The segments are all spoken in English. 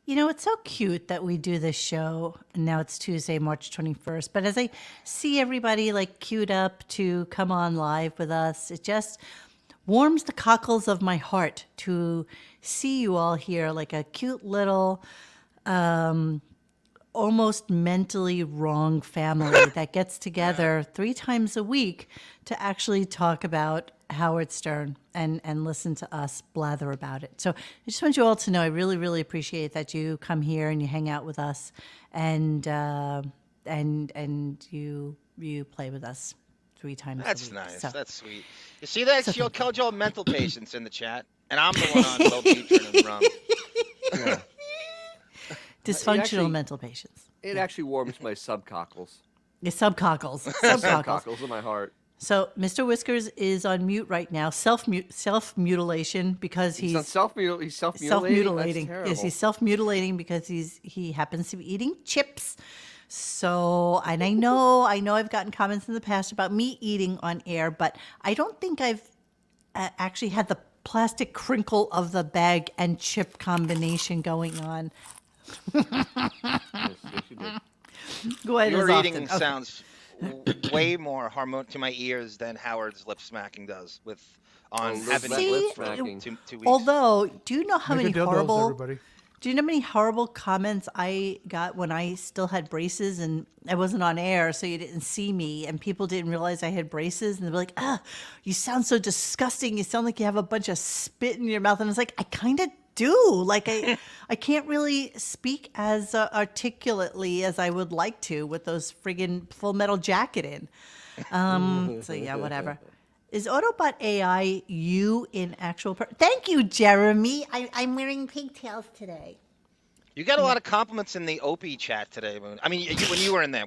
It's so cute that we do this show. And now it's Tuesday, March 21st. But as I see everybody like queued up to come on live with us, it just warms the cockles of my heart to see you all here like a cute little almost mentally wrong family that gets together 3 times a week to actually talk about Howard Stern and listen to us blather about it. So I just want you all to know I really, really appreciate that you come here and you hang out with us and you play with us 3 times a week. That's nice. So, That's sweet. You see that? So She'll thank you. call y'all mental patients in the chat, and I'm the one on low featuring and rum. Yeah. Dysfunctional actually- mental patients. It actually warms my subcockles. Your subcockles. Subcockles in my heart. So Mr. Whiskers is on mute right now, self-mutilation because He's he's self-mutilating. self-mutilating. That's Yes, he's self-mutilating because he happens to be eating chips. So, and I know I've gotten comments in the past about me eating on air, but I don't think I've actually had the plastic crinkle of the bag and chip combination going on. Yes, you did. Go ahead. Your as eating often. Okay. sounds way more harmonic to my ears than Howard's lip smacking does on having See, lip smacking. 2 weeks. Although, do you know how many Nicodildos, horrible? everybody. Do you know how many horrible comments I got when I still had braces and I wasn't on air, so you didn't see me, and people didn't realize I had braces, and they're like, you sound so disgusting. You sound like you have a bunch of spit in your mouth. And it's like, I kind of do. Like, I can't really speak as articulately as I would like to with those friggin' Full Metal Jacket in. So, yeah, whatever. Is Autobot AI you in actual Thank you, Jeremy. I'm wearing pigtails today. You got a lot of compliments in the Opie chat today. I mean, when you were in there.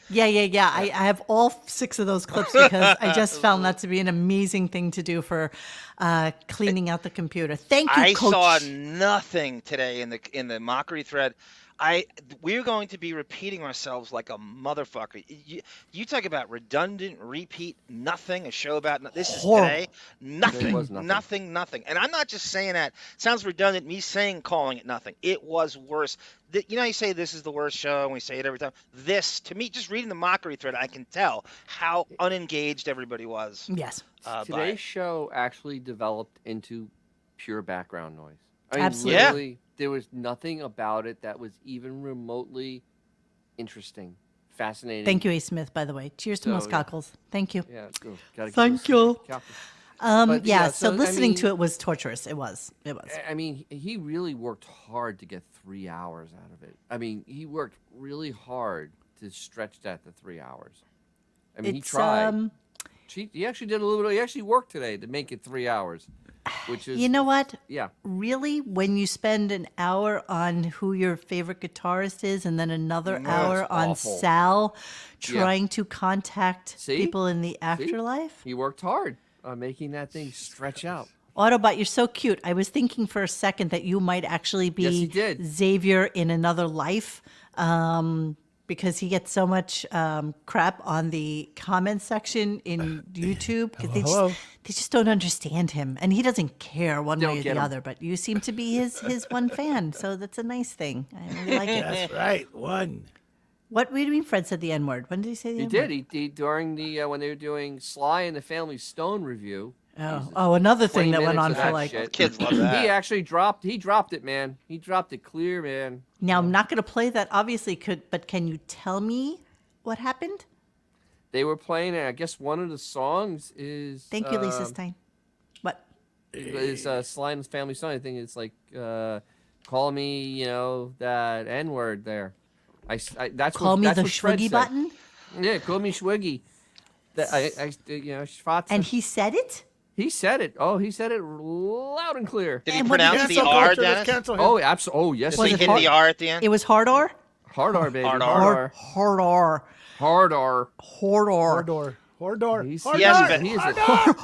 Yeah. I have all 6 of those clips because I just found that to be an amazing thing to do for cleaning out the computer. Thank you, I Coach. saw nothing today in the mockery thread. We're going to be repeating ourselves like a motherfucker. You talk about redundant, repeat, nothing. A show about this is Horrible. today. Nothing, There was nothing. nothing. And I'm not just saying that. It sounds redundant. Me calling it nothing. It was worse. You know, you say this is the worst show, and we say it every time. This, to me, just reading the mockery thread, I can tell how unengaged everybody was. Yes. by it. Today's show actually developed into pure background noise. I mean, Absolutely. literally, there was nothing about it that was even remotely interesting, fascinating. Thank you, A. Smith, by the way. Cheers to So, most yeah. cockles. Thank you. Yeah, cool. Gotta give Thank us you. cockles. But, Yeah, yeah, so so, I listening mean- to it was torturous. It was. I mean, he really worked hard to get 3 hours out of it. I mean, he worked really hard to stretch that to 3 hours. I mean, he tried. He actually did a little bit. He actually worked today to make it 3 hours, which is You know what? yeah. Really, when you spend an hour on who your favorite guitarist is and then another hour it's on awful. Sal trying to contact See? people in the afterlife. He worked hard on making that thing stretch out. Autobot, you're so cute. I was thinking for a second that you might actually Yes, he be did. Xavier in another life, because he gets so much crap on the comment section in YouTube because Hello. they just don't understand him, and he doesn't care one way Don't or get the him. other. But you seem to be his one fan, so that's a nice thing. I really like it. That's right. One. What do you mean Fred said the N word? When did he say the He N word? did. He during the when they were doing Sly and the Family Stone review. Oh, another thing 20 that went minutes on of for that like. shit. Kids love that. He actually dropped it, man. He dropped it clear, man. Now I'm not going to play that, obviously. But can you tell me what happened? They were playing. I guess one of the songs is. Thank you, Lisa Stein. What? Is Sly and the Family Stone. I think it's like call me, that N word there. That's Call what, me that's the what Fred Schwiggy said. button? Yeah, call me Schwiggy. That Schwartz. And he said it? He said it. Oh, he said it loud and clear. Did he And what did pronounce he the say? R, Let's Dennis? cancel him. Oh, absolutely. Oh, yes. Did Was he it hit hard? the R at the end? It was hard R? Hard R, baby. Hard R. Hard R. Hard R. Hard R. Hard R. Hordor. Hordor. He's- Hordor. Yes, but- He is a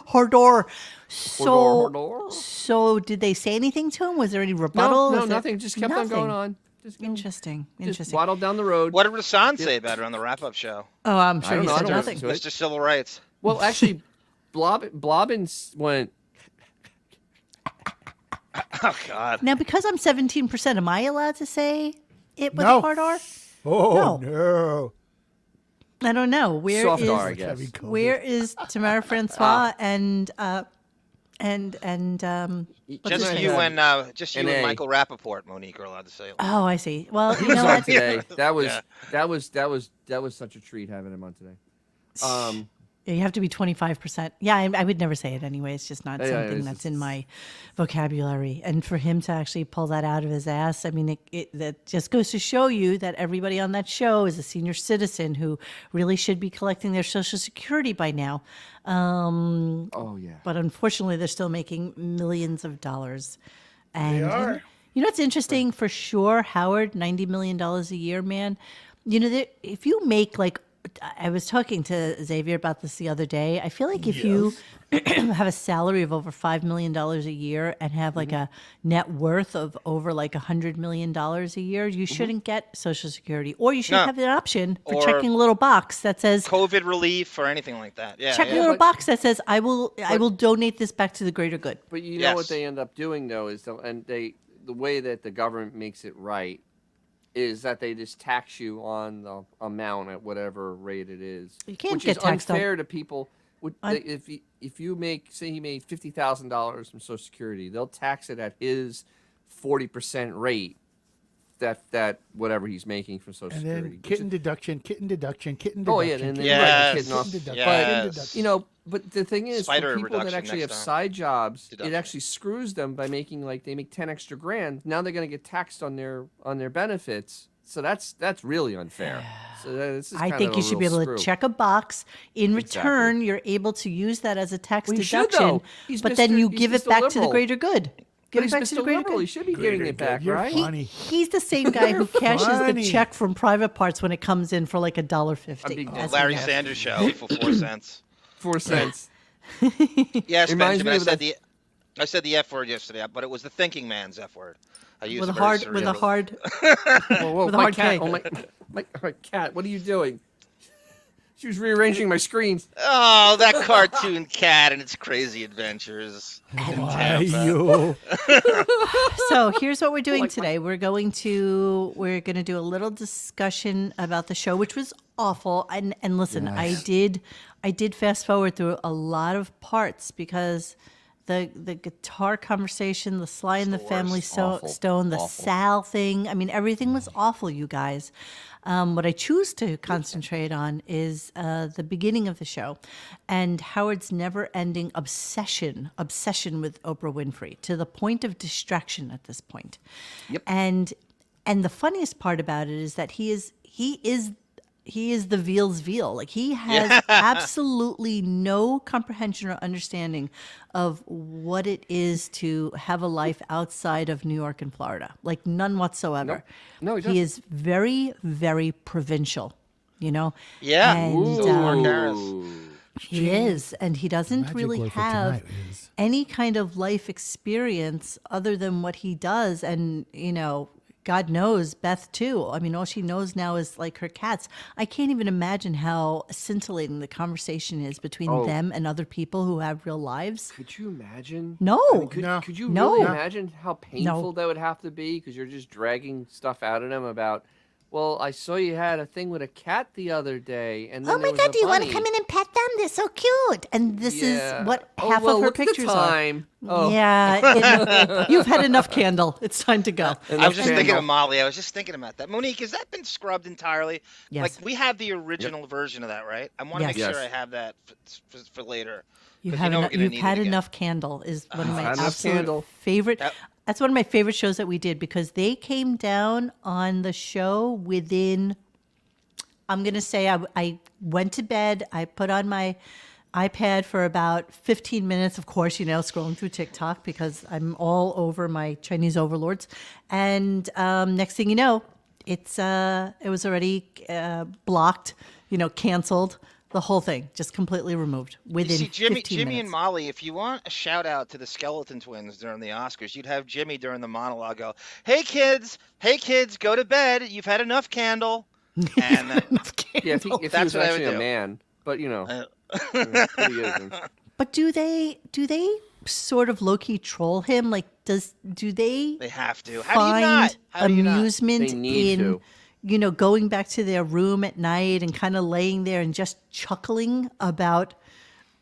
Hard R. So, Hardor. so did they say anything to him? Was there any rebuttal? No, Was there- nothing. Just kept on going Nothing. on. Just Interesting. Just Interesting. waddled down the road. What did Rasan say about it on the wrap-up show? Oh, I'm I sure don't he know. I said don't nothing. listen to it. Mr. Civil Rights. Well, actually, Blobbins went. Oh God. Now, because I'm 17%, am I allowed to say it was No. hard R? Oh, No. no. I don't know. Where Soft is R, I guess. where is Tamara Francois and Just Just you have and just you an and A. Michael Rappaport, Monique, are allowed to say it. oh, I see. Well, He you was know on what? today. That was Yeah. that was such a treat having him on today. You have to be 25%. Yeah, I would never say it anyway. It's just not Yeah, something it's that's just- in my vocabulary. And for him to actually pull that out of his ass, I mean, that just goes to show you that everybody on that show is a senior citizen who really should be collecting their Social Security by now. Oh yeah. But unfortunately, they're still making millions of dollars. And They are. you know what's interesting for sure, Howard, $90 million a year, man. You know, if you make like, I was talking to Xavier about this the other day. I feel like if you have a salary of over $5 million a year and have like a net worth of over like $100 million a year, you shouldn't get Social Security, or you should No. have an option for Or checking a little box that says COVID relief or anything like that. Yeah. check a yeah. little But- box that says I will donate this back to the greater good. But you know what Yes. they end up doing though is the way that the government makes it right is that they just tax you on the amount at whatever rate it is. You can't which get is taxed on- unfair to people. If you make, say he made $50,000 from Social Security, they'll tax it at his 40% rate. That whatever he's making from Social And Security. then which kitten is- deduction, kitten deduction, kitten Oh, deduction. yeah, and then kitten Yes. kitten off. deduction, Yes. kitten deduction. You know, but the thing is, Spider for people that reduction actually have next time. side jobs, Deduction. it actually screws them by making like they make 10 extra grand. Now they're going to get taxed on their benefits. So that's really unfair. So this is I kind think of you a should be real able screw. to check a box. In Exactly. return, you're able to use that as a tax Well, he should, deduction. though. He's But then Mr. you he's give it Mr. back to the Liberal. greater good. Give But it he's back to the Mr. greater Liberal. He good. should be Greater giving it good. back, You're right? funny. He's the same guy who cashes funny. the check from private parts when it comes in for like $1.50. I'm being That's Larry what he has. Sanders show for 4 cents. 4 cents. Yes, Reminds Benjamin. me I of said that- I said the F word yesterday, but it was the thinking man's F word. I used with a it very hard, with a cerebrally. hard. Whoa, With a my hard cat! K. Oh my cat! What are you doing? She was rearranging my screens. Oh, that cartoon cat and its crazy adventures. in Why Tampa. you? So here's what we're doing Like my- today. We're going to do a little discussion about the show, which was awful. And listen, I did fast forward through a lot of parts because the guitar conversation, the Sly and the Family Awful. Stone, the Awful. Sal thing. I mean, everything was awful, you guys. What I choose to concentrate on is the beginning of the show and Howard's never-ending obsession with Oprah Winfrey to the point of distraction at this point. Yep. And the funniest part about it is that he is the veal's veal. Like he has absolutely no comprehension or understanding of what it is to have a life outside of New York and Florida. Like none whatsoever. No, he he is very, very provincial, you know? Yeah. And So Mark Harris. he is. And he doesn't Magic really word for have tonight is- any kind of life experience other than what he does. And, you know, God knows Beth too. I mean, all she knows now is like her cats. I can't even imagine how scintillating the conversation is between Oh. them and other people who have real lives. Could you imagine? No. I mean, could you No. really No. imagine how painful that would have to be? Because you're just dragging stuff out of them about, well, I saw you had a thing with a cat the other day, and then Oh there my was God, a do you want to bunny." come in and pet them? They're so cute. And this Yeah. is what Oh, half well, of her look at pictures the are. time. Oh. Yeah, you've had enough candle. It's time to go. I was just thinking Candle. of Molly. I was just thinking about that. Monique, has that been scrubbed entirely? Yes. Like we have the original version of that, right? I want to Yes. make sure Yes. I have that for later. You 'Cause have know we're enough, gonna you've need it had again. enough candle is one of my had enough absolute candle. favorite. That- That's one of my favorite shows that we did because they came down on the show within. I'm gonna say I went to bed. I put on my iPad for about 15 minutes. Of course, you know, scrolling through TikTok because I'm all over my Chinese overlords. And next thing you know, it was already blocked. You know, canceled. The whole thing just completely removed within You see, Jimmy 15 and minutes. Molly, if you want a shout out to the Skeleton Twins during the Oscars, you'd have Jimmy during the monologue go, hey kids, go to bed. You've had enough candle. And then, Yeah, if he That's was what I would actually a do. man, but you know, uh, but he isn't. But do they sort of low-key troll him? Like, do they have to. How do you not? find How do you not? amusement They need in, to. going back to their room at night and kind of laying there and just chuckling about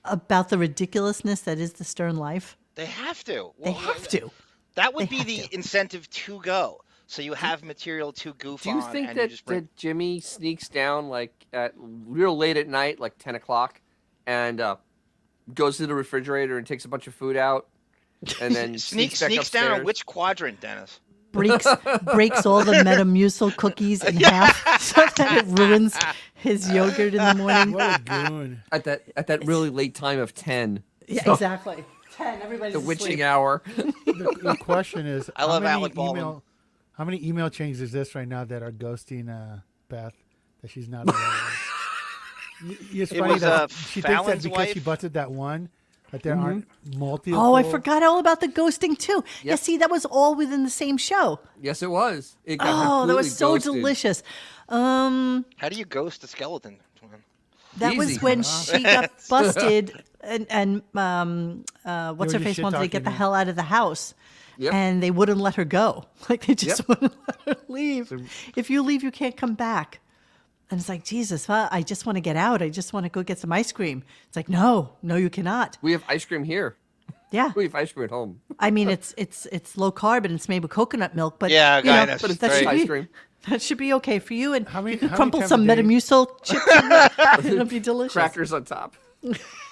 the ridiculousness that is the Stern life? They have to. They have to. That would They be have the to. incentive to go. So you have material to goof Do on. you think and you that, just bring... that Jimmy sneaks down like at real late at night, like 10 o'clock, and goes to the refrigerator and takes a bunch of food out, and then sneaks back down upstairs? in which quadrant, Dennis? breaks all the Metamucil cookies in half so that it ruins his yogurt in the morning. What a goon. At that really late time of 10, Yeah, exactly. 10, everybody's the asleep. witching hour. The question is, I love Alec Baldwin. how many email chains is this right now that are ghosting Beth that she's not aware of? It's It funny was, that she thinks that Fallon's because she wife. busted that one, that there aren't multiple. Oh, I forgot all about the ghosting too. Yeah, Yep. see, that was all within the same show. Yes, it was. It got Oh, that was completely so ghosted. delicious. How do you ghost a skeleton? That was Easy. when she got busted, and what's her just face wanted to shit-talking get the her. hell out of the house, Yep. and they wouldn't let her go. Like they just Yep. wouldn't let her leave. If you leave, you can't come back. And it's like, Jesus, I just want to get out. I just want to go get some ice cream. It's like, no, you cannot. We have ice cream here. Yeah, We have ice cream at home. I mean it's low carb and it's made with coconut milk, but Yeah, you guy, know, that's But it's that very should ice be cream. that should be okay for you. And How many- you can how many crumple times some a day- Metamucil chips in there. It'll be delicious. Crackers on top.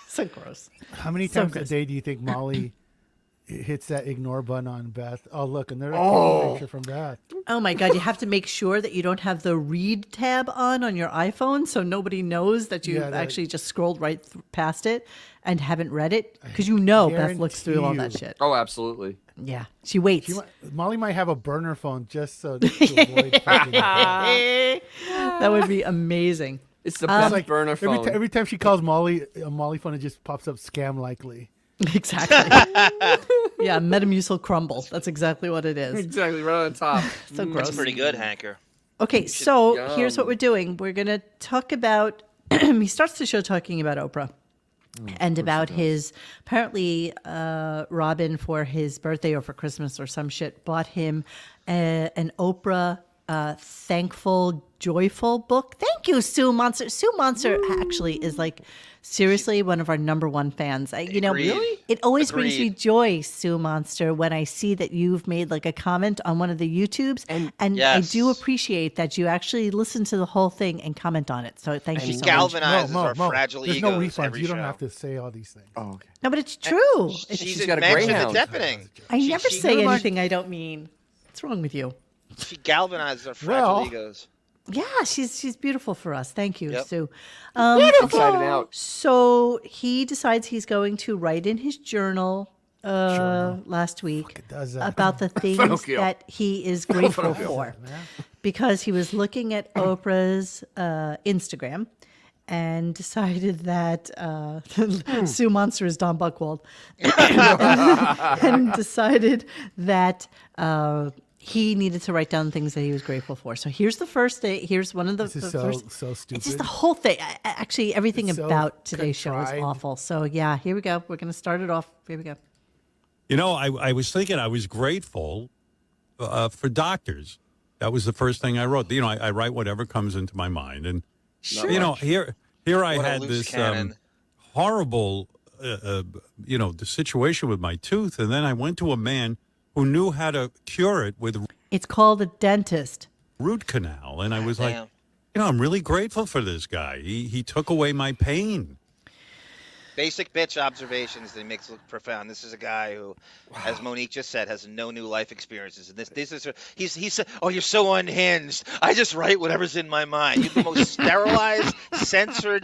So gross. How many So times a gross. day do you think Molly hits that ignore button on Beth? Oh, look, another picture from Beth. Oh my God, you have to make sure that you don't have the read tab on your iPhone so nobody knows that you've Yeah, that- actually just scrolled right past it and haven't read it. Because Beth looks through all that guarantee shit. Oh, absolutely. Yeah, she waits. Molly might have a burner phone just so to avoid fucking Beth. That would be amazing. It's the best Like, burner phone. every time she calls Molly, a Molly phone, it just pops up scam likely. Exactly. Yeah, Metamucil crumble. That's exactly what it is. Exactly, right on top. So gross. That's pretty good, Hanker. Okay, so Yum. here's what we're doing. We're going to talk about, he starts the show talking about Oprah and about his, apparently Robin for his birthday or for Christmas or some shit bought him an Oprah thankful, joyful book. Thank you, Sue Monster. Sue Monster actually is like seriously one of our number one fans. Agreed. Really? It always brings me Agreed. joy, Sue Monster, when I see that you've made like a comment on one of the YouTubes. And I Yes. do appreciate that you actually listen to the whole thing and comment on it. So thank you She so much. galvanizes our fragile there's egos no refunds. every You don't show. have to say all these things. Oh, okay. No, but it's true. She's got a invention greyhound. of Deppening. I She- never she- say never mind. anything I don't mean. What's wrong with you? She galvanizes our fragile Well- egos. Yeah, she's beautiful for us. Thank you, Yep. Sue. Inside and out. So he decides he's going to write in his journal last week it does that. about the things Pinocchio. that he is grateful for. Because he was looking at Oprah's Instagram and decided that Sue Monster is Don Buchwald and decided that he needed to write down things that he was grateful for. So here's the first day. Here's one of the, This is the so first. stupid. It's just the whole thing. Actually, everything It's so about today's show is contrived. awful. So yeah, here we go. We're going to start it off. Here we go. You know, I was thinking I was grateful for doctors. That was the first thing I wrote. You know, I write whatever comes into my mind. And, you know, here I What a had loose this cannon. horrible, the situation with my tooth. And then I went to a man who knew how to cure it with It's called a dentist. root canal. And I was like, Damn. you know, I'm really grateful for this guy. He took away my pain. Basic bitch observations that he makes look profound. This is a guy who, as Monique just said, has no new life experiences. And this is he said, "Oh, you're so unhinged. I just write whatever's in my mind." You're the most sterilized, censored,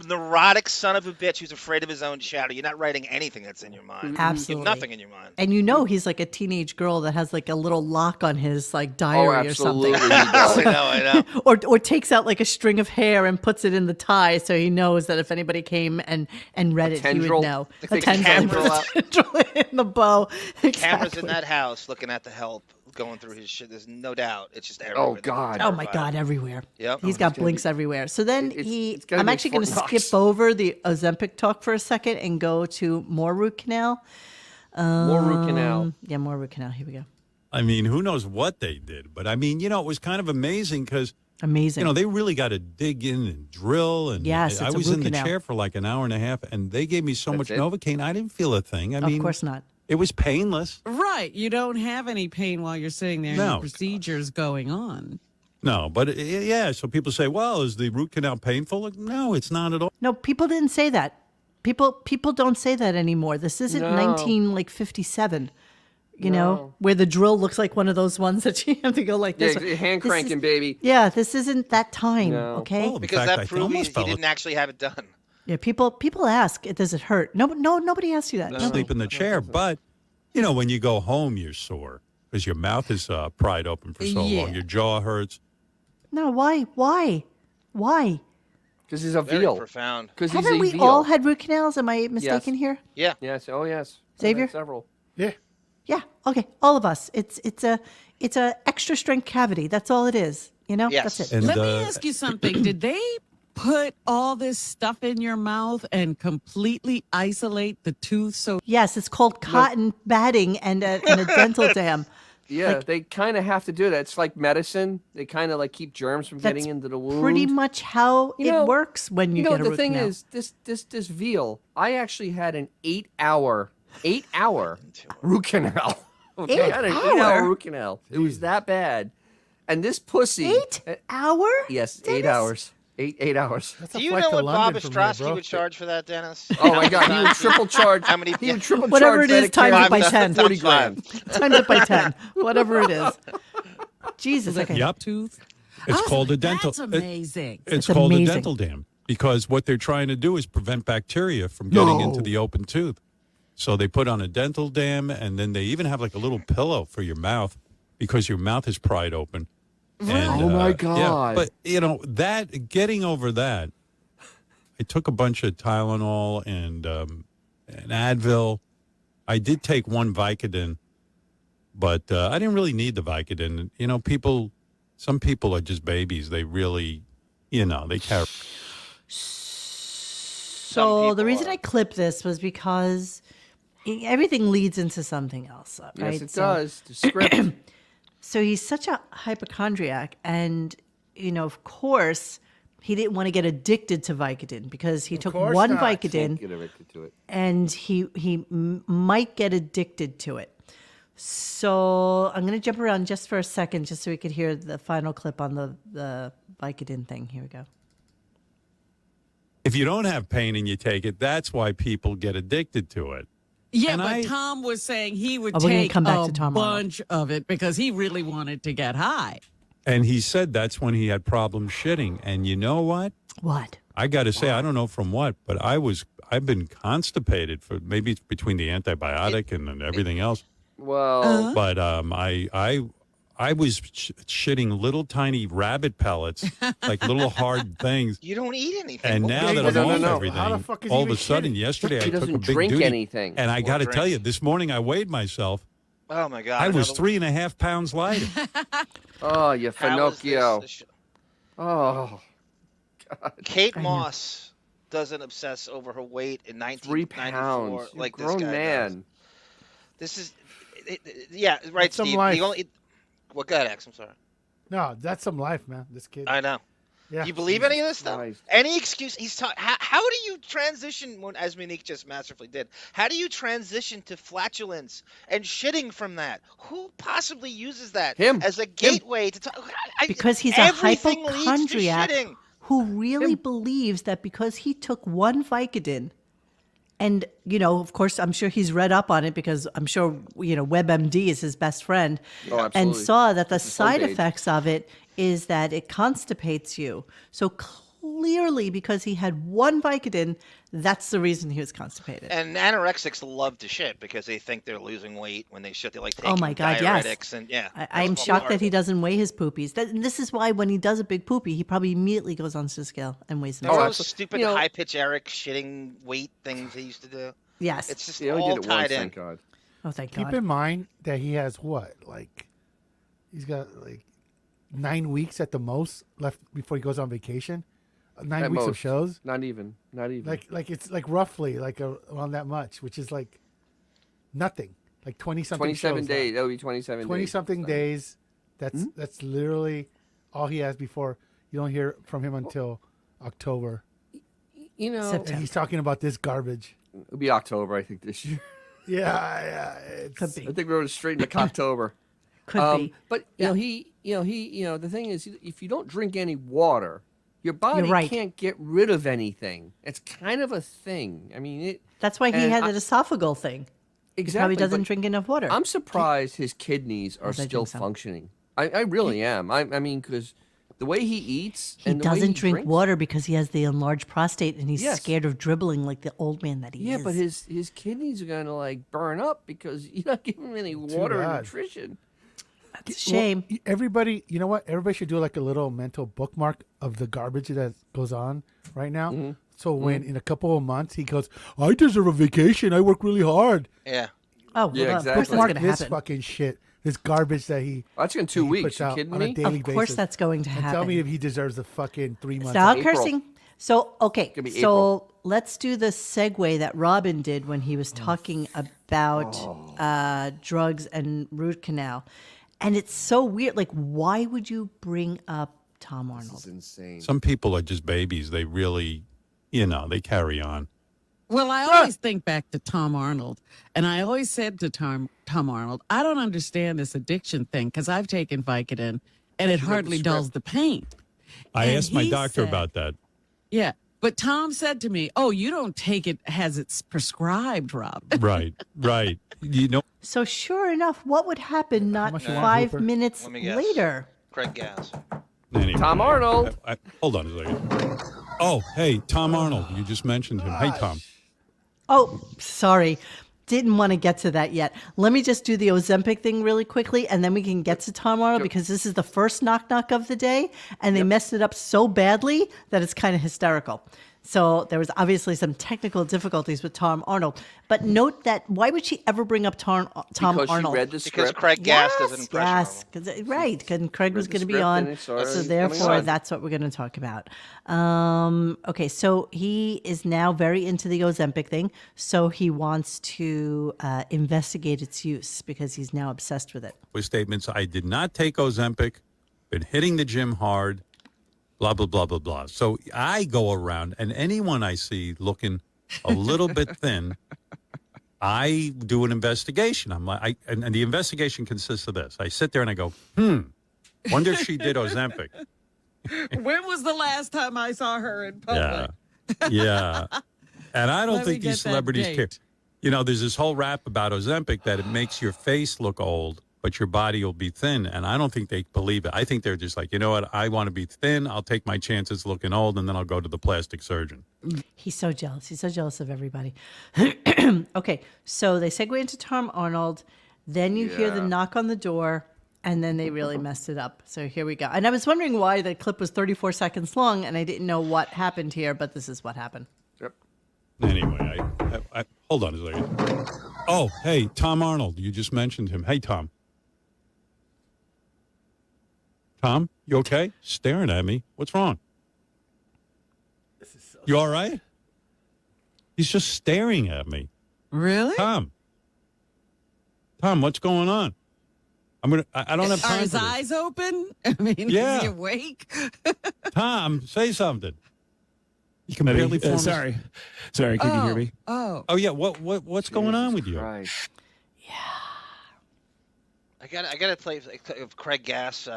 neurotic son of a bitch who's afraid of his own shadow. You're not writing anything that's in your mind. You Absolutely. have nothing in your mind. And he's like a teenage girl that has like a little lock on his like Oh, diary or something. absolutely. he does. I know. or takes out like a string of hair and puts it in the tie so he knows that if anybody came and read it, he tendril? would know. Like the camera out. Tendril in the bow. Cameras Exactly. in that house looking at the help, going through his shit. There's no doubt. It's just everywhere. Oh, They're God. Oh my terrified. God, everywhere. Yep. He's got blinks everywhere. So then it's gotta I'm be actually going to Fort Knox. skip over the Ozempic talk for a second and go to more root canal. More root canal. Yeah, more root canal. Here we go. I mean, who knows what they did? But I mean, it was kind of amazing because, Amazing. they really got to dig in and drill. And Yes, I it's a was root in the canal. chair for like an hour and a half, and they gave me so much it? Novocaine, I didn't feel a thing. I mean, Of course not. it was painless. Right. You don't have any pain while you're sitting there and No. the procedure's going on. No, but yeah. So people say, "Well, is the root canal painful?" Like, no, it's not at all. No, people didn't say that. People don't say that anymore. This isn't No. 1957. You know, No. where the drill looks like one of those ones that you have to go like Yeah, this. hand This cranking, is- baby. Yeah, this isn't that time. No. Okay. Well, Because In fact, that I proves almost he fell didn't actually have it done. Yeah, people ask, does it hurt? No, nobody asks you that. I sleep in the chair, but when you go home, you're sore because your mouth is pried open for so Yeah. long. Your jaw hurts. No, why? Because he's a Very veal. profound. Because he's Haven't a we veal. all had root canals? Am I mistaken here? Yeah. Yes. Oh, yes. I've Xavier? had several. Yeah. Yeah. Okay. All of us. It's a extra strength cavity. That's all it is. Yes. That's it. And Let me ask you something. Did they put all this stuff in your mouth and completely isolate the tooth so Yes, it's called cotton batting and a dental dam. Yeah, they kind of have to do that. It's like medicine. They kind of like keep germs from That's getting into the wound. pretty much how You know- it works when you, get a the root thing canal. is, this veal, I actually had an 8-hour root canal. Okay, I had an 8-hour hour? root canal. It was that bad. And this pussy. 8 hour? Yes, Dennis? 8 hours. 8 hours. That's a Do you flight know to what Bob London from here, Ostrowski bro. would charge for that, Dennis? Oh my God, he would triple charge. How many- He would triple Whatever charge it is, times Medicare it by by 10. 40 grand. Times it by 10. Whatever it is. Jesus. Okay. Yep. tooth? It's called a dental. That's amazing. It's It's called a amazing. dental dam because what they're trying to do is prevent bacteria from getting into the open tooth. So they put on a dental dam, and then they even have like a little pillow for your mouth because your mouth is pried open. And, Oh, my Yeah, God. but that getting over that, I took a bunch of Tylenol and an Advil. I did take one Vicodin, but I didn't really need the Vicodin. Some people are just babies. They really, they carry. So the people reason are. I clipped this was because everything leads into something else, right? Yes, it So- does. The script. So he's such a hypochondriac, and of course, he didn't want to get addicted to Vicodin because he took course one not. Vicodin Get addicted to it. and he might get addicted to it. So I'm going to jump around just for a second, just so we could hear the final clip on the Vicodin thing. Here we go. If you don't have pain and you take it, that's why people get addicted to it. Yeah, And but Tom was saying he would Oh, we're gonna take come back a to Tom Arnold. bunch of it because he really wanted to get high. And he said that's when he had problems shitting. And you know what? What? I got to say, I don't know from what, but I've been constipated for maybe it's between the antibiotic and everything else. Well, But I was shitting little tiny rabbit pellets, like little hard things. You don't eat anything. And What now would that you I'm do? no, off no. everything, How the fuck is he all of a even sudden, shitting? yesterday He I took a doesn't big drink duty, anything. and I Or got to tell drink. you, this morning I weighed myself. Oh my God! I was another- 3.5 pounds lighter. oh, you How is this Finocchio. the sh- Oh, Kate I know. Moss doesn't obsess over her weight in 3 1994 pounds. like You're a grown this guy man. does. This is, yeah, right, Some Steve. life. The only, what? Go ahead, X. I'm sorry. No, that's some life, man. This kid. I know. Yeah. You believe any of this stuff? Christ. Any excuse? He's talking. How do you transition? As Monique just masterfully did. How do you transition to flatulence and shitting from that? Who possibly uses that Him. as a gateway to talk? Because he's a everything leads to hypochondriac shitting. who really believes that because he took one Vicodin, and of course, I'm sure he's read up on it because I'm sure WebMD is his best friend, Oh, and absolutely. saw that the It's his side homepage. effects of it is that it constipates you. So clearly, because he had one Vicodin, that's the reason he was constipated. And anorexics love to shit because they think they're losing weight when they shit. They like taking Oh my God, yes. diuretics and yeah. I'm that's shocked that he horrible. doesn't weigh his poopies. And this is why when he does a big poopy, he probably immediately goes onto the scale and weighs Those himself. absolutely. stupid You know- high pitch Eric shitting weight things he used to do. Yes. It's just He only all did it tied once, in. thank God. Oh, thank Keep God. in mind that he has he's got 9 weeks at the most left before he goes on vacation. 9 At weeks of most. shows. Not even. Like it's like roughly around that much, which is like nothing. Like 20-something 27 shows days. left. That would be 27 days. 20-something days. That's literally all he has before. You don't hear from him until October. You know, September. And he's talking about this garbage. it'll be October, I think, this year. Yeah. Could be. I think we're going straight into October. Could be. But the thing is, if you don't drink any water, your body right. can't get rid of anything. It's kind of a thing. I mean, That's why he and had I- that esophageal thing. He exactly. probably doesn't but drink enough water. I'm surprised his kidneys are Yes, I still think so. functioning. I really am. I mean, because the way he eats He and the way doesn't he drink drinks, water because he has the enlarged prostate and he's Yes. scared of dribbling like the old man that he Yeah, is. but his kidneys are going to like burn up because you're not giving him any water and bad. nutrition. That's a shame. Well, everybody, you know what? Everybody should do like a little mental bookmark of the garbage that goes on right now. Mm-hmm. So when in a couple of months he goes, I deserve a vacation. I work really hard. Yeah. Oh, well, Yeah, of exactly. course that's Bookmark going to this happen. fucking shit. This garbage that he That's in 2 that he weeks. puts You out kidding on a me? daily Of course basis. that's going to And happen. tell me if he deserves the fucking 3 months. Stop April. cursing. So, okay. gonna be So April. let's do the segue that Robin did when he was talking about drugs and root canal. And it's so weird. Like, why would you bring up Tom This Arnold? is insane. Some people are just babies. They really, they carry on. Well, I always think back to Tom Arnold, and I always said to Tom Arnold, I don't understand this addiction thing because I've taken Vicodin, and it hardly dulls the pain. I And asked my he doctor said- about that. Yeah, but Tom said to me, "Oh, you don't take it as it's prescribed, Rob." Right. So, sure enough, what would happen not much you want, 5 Hooper? minutes Let me guess. later? Craig Gass. Anyway, Tom Arnold. Hold on a second. Oh, hey, Tom Arnold. You just mentioned him. Hey, Tom. Oh, sorry. Didn't want to get to that yet. Let me just do the Ozempic thing really quickly, and then we can get to Tom Arnold because this is the first knock of the day, and they messed it up so badly that it's kind of hysterical. So there was obviously some technical difficulties with Tom Arnold. But note that why would she ever bring up Tom Because Arnold? she read the Because script. Craig Gass does an impression Yes, of him. right. And Craig was the going to be script on, and it started so coming therefore on. that's what we're going to talk about. Okay, so he is now very into the Ozempic thing, so he wants to investigate its use because he's now obsessed with it. With statements, I did not take Ozempic, been hitting the gym hard, blah, blah, blah, blah, blah. So I go around, and anyone I see looking a little bit thin, I do an investigation. I'm like, and the investigation consists of this. I sit there and I go, wonder if she did Ozempic. When was the last time I saw her in Yeah. public? Yeah. And I don't Let me think get these that celebrities care. date. There's this whole rap about Ozempic that it makes your face look old, but your body will be thin. And I don't think they believe it. I think they're just like, you know what? I want to be thin. I'll take my chances looking old, and then I'll go to the plastic surgeon. He's so jealous. He's so jealous of everybody. Okay, so they segue into Tom Arnold. Then you hear the knock on the door, and then they really messed it up. So here we go. And I was wondering why the clip was 34 seconds long, and I didn't know what happened here, but this is what happened. Yep. Anyway, I hold on a second. Oh, hey, Tom Arnold. You just mentioned him. Hey, Tom. Tom, you okay? Staring at me. What's wrong? You all right? He's just staring at me. Really? Tom, what's going on? I don't have Are time his for this. eyes open? I mean, Yeah. is he awake? Tom, say something. You can barely form. Sorry, can you hear me? Oh, Oh yeah. What's going on with you? Christ. I gotta play of Craig Gass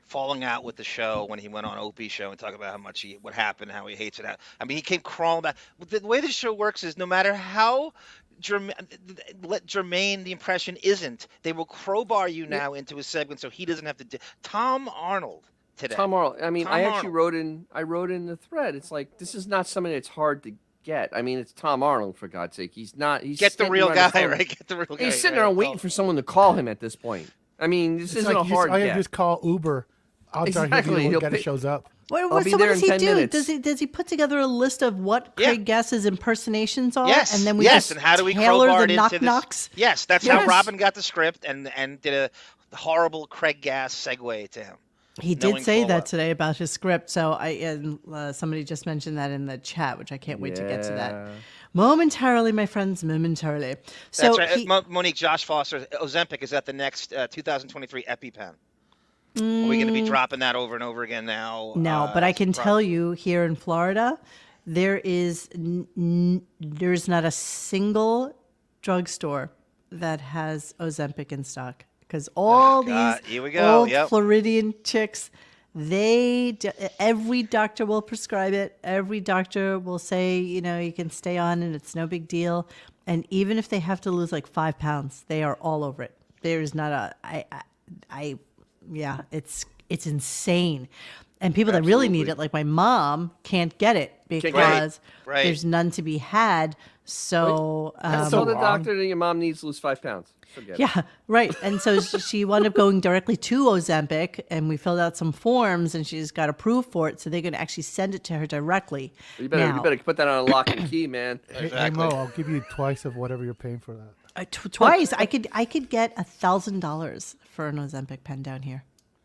falling out with the show when he went on Opie's show and talk about how much what happened, how he hates it. I mean, he came crawling back. The way the show works is no matter how germane the impression isn't, they will crowbar you now into a segment so he doesn't have to. Tom Arnold today. Tom Arnold. I mean, Tom I actually Arnold. wrote in the thread. It's like this is not something that's hard to get. I mean, it's Tom Arnold, for God's sake. He's not. He's Get the standing real on guy, phone. right? Get the real guy. He's sitting right. there waiting for someone to call him at this point. I mean, this It's isn't like a you hard all you get. have to just call Uber. Odds are Exactly. he'll He'll be the guy that pick- shows up. I'll be So what there does in he 10 do? minutes. Does he put together a list of what Yeah. Craig Gass's impersonations are, Yes, and then we yes, just and how do we tailor crowbar the it knock into knocks? this? Yes, that's how Yes. Robin got the script and did a horrible Craig Gass segue to him. He knowing did say full that well. today about his script. So somebody just mentioned that in the chat, which I can't wait to get to that. Yeah. Momentarily, my friends, momentarily. So That's right. Monique, Josh Foster, Ozempic is at the next 2023 EpiPen. Are we going to be dropping that over and over again now? No, but I can tell you here in Florida, there's not a single drugstore that has Ozempic in stock because all these here we go. old Floridian chicks, every doctor will prescribe it. Every doctor will say, you can stay on and it's no big deal. And even if they have to lose like 5 pounds, they are all over it. There's not it's insane. And people that really need it, like my mom, can't get it because there's none to be had. So, tell the doctor that your mom needs to lose 5 pounds. Forget it. Yeah, right. And so she wound up going directly to Ozempic, and we filled out some forms, and she's got approved for it. So they're going to actually send it to her directly. You better put that on a lock and key, man. Hey, Mo, I'll give you twice of whatever you're paying for that. Twice. I could get $1,000 for an Ozempic pen down here.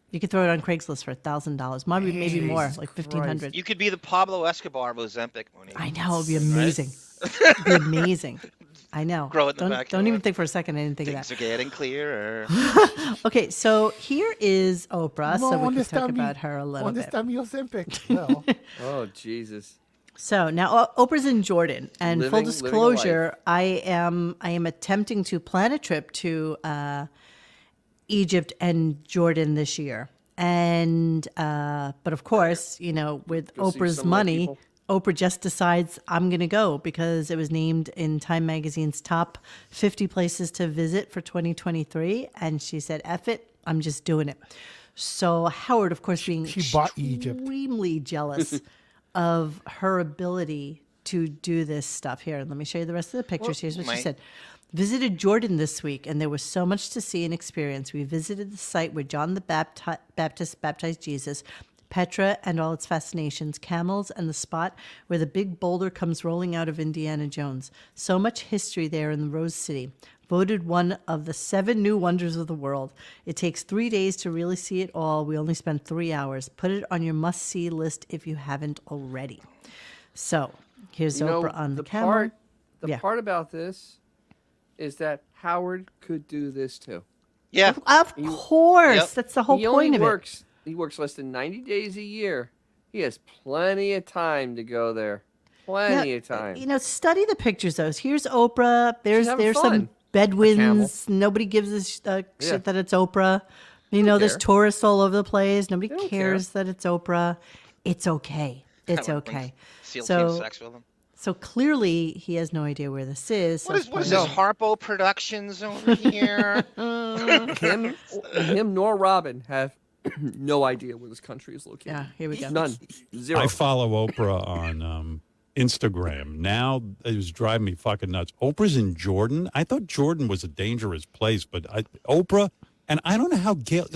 You could throw it on Craigslist for $1,000, maybe more, like $1,500. You could be the Pablo Escobar of Ozempic, Monique. I know, it'd be amazing. It'd be amazing. I know. Grow it in the backyard. Don't even think for a second I didn't think of that. Things are getting clearer. Okay, so here is Oprah, so we can talk about her a little bit. Ozempic. Well. Oh, Jesus. So now Oprah's in Jordan, and full disclosure, I am attempting to plan a trip to Egypt and Jordan this year, and but of course, with Oprah's money, Oprah just decides I'm going to go because it was named in Time Magazine's top 50 places to visit for 2023, and she said, "F it, I'm just doing it." So Howard, of course, being extremely jealous of her ability to do this stuff. Here, let me show you the rest of the pictures. Here's what she said. Visited Jordan this week, and there was so much to see and experience. We visited the site where John the Baptist baptized Jesus, Petra and all its fascinations, camels, and the spot where the big boulder comes rolling out of Indiana Jones. So much history there in the Rose City. Voted one of the 7 new wonders of the world. It takes 3 days to really see it all. We only spent 3 hours. Put it on your must-see list if you haven't already. So here's Oprah on the camera. The part about this is that Howard could do this too. Yeah. Of course. Yep. That's the whole point of it. He works less than 90 days a year. He has plenty of time to go there. Plenty of time. Study the pictures, though. Here's Oprah. There's some Bedouins. Nobody gives a shit that it's Oprah. There's tourists all over the place. Nobody cares that it's Oprah. It's okay. It's okay. SEAL team sex with him. So clearly he has no idea where this is. What is this, Harpo Productions over here? him nor Robin have no idea where this country is located. Yeah, here we go. None. Zero. I follow Oprah on Instagram. Now it was driving me fucking nuts. Oprah's in Jordan. I thought Jordan was a dangerous place, but Oprah, and I don't know how Gail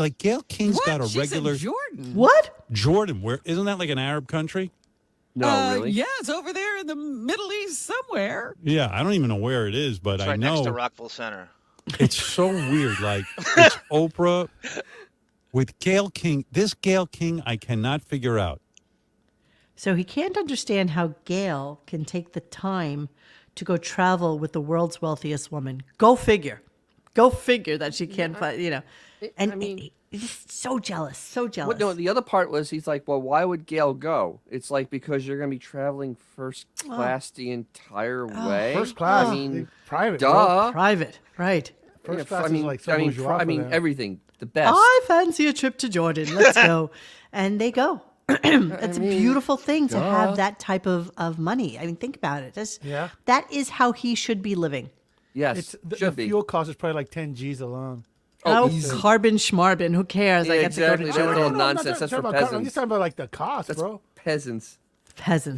King's got a regular. She's in Jordan. What? Jordan, where isn't that like an Arab country? No, really? Yeah, it's over there in the Middle East somewhere. Yeah, I don't even know where it is, but it's I right know next to Rockville Center. It's so weird. Like it's Oprah with Gail King. This Gail King, I cannot figure out. So he can't understand how Gail can take the time to go travel with the world's wealthiest woman. Go figure. Go figure that she can't find. And he's so jealous. So jealous. No, the other part was he's like, well, why would Gail go? It's like because you're going to be traveling first class the entire way. First class. I mean, private. Duh. Bro. Private, right. First class is like so everything. The best. I fancy a trip to Jordan. Let's go. And they go. It's a beautiful thing to have that type of money. I mean, think about it. That is how he should be living. Yes, the fuel cost is probably like 10 G's alone. Carbon schmarbin. Who cares? Yeah, I get to go to That's Jordan. all nonsense. That's for peasants. I'm just talking about like the cost, bro. Peasants.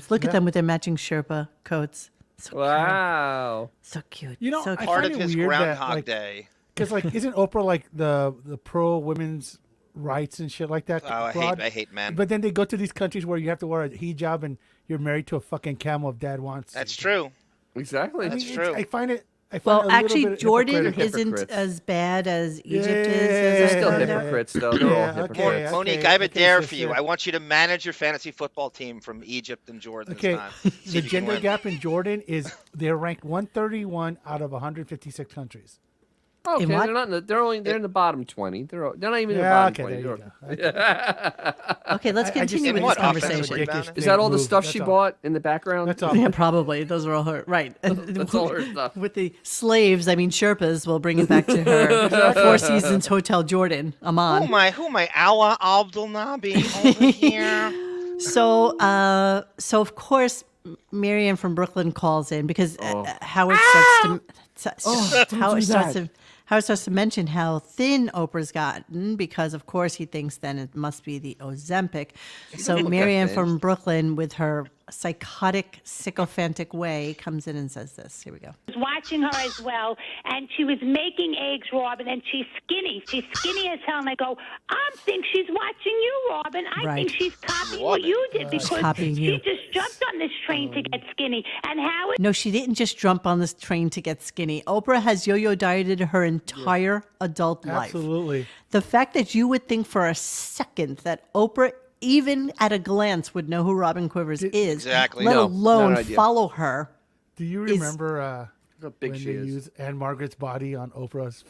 Look at them with their matching Sherpa coats. So wow. Cute. So cute. I Part find of it his weird Groundhog Day. Because isn't Oprah like the pro women's rights and shit like that? Oh, I hate men. But then they go to these countries where you have to wear a hijab and you're married to a fucking camel if dad wants. That's true. Exactly. That's true. I find it I find Well, a little actually, bit Jordan hypocritical. isn't Hypocrites. as bad as Egypt Yeah, is. They're As I still found out. hypocrites, though. They're all Yeah, hypocrites. Monique, I have a okay, dare for you. sister. I want you to manage your fantasy football team from Egypt and Jordan Okay, this time. See the if you can gender win. gap in Jordan is they're ranked 131 out of 156 countries. Okay, what? they're not. They're in the bottom 20. They're not even in the Yeah, bottom okay, 20. there you They're- go. Okay, let's I just continue think with what, this offensive conversation. rebound? Is that all the move, stuff that's she all. bought in the background? That's all. Yeah, probably. Those are all her. Right. That's all her stuff. With the slaves, I mean, Sherpas, we'll bring it back to her. Four Seasons Hotel Jordan, Who Amman. am I? Allah Abdul Nabi over here. So of course, Marianne from Brooklyn calls in because Howard Howard starts to mention how thin Oprah's gotten because, of course, he thinks then it must be the Ozempic. So look that Marianne thin. from Brooklyn, with her psychotic, sycophantic way, comes in and says this. Here we go. Was watching her as well, and she was making eggs, Robin, and she's skinny. She's skinny as hell, and I go, I think she's watching you, Robin. I Right. think she's copying what you did because copying she you. just jumped on this train to get skinny. And Howard No, she didn't just jump on this train to get skinny. Oprah has yo-yo dieted her entire adult life. Absolutely. The fact that you would think for a second that Oprah, even at a glance, would know who Robin Quivers is, Exactly. let No, alone not an idea. follow her. Do you remember How big when she they is. use Anne Margaret's body on Oprah's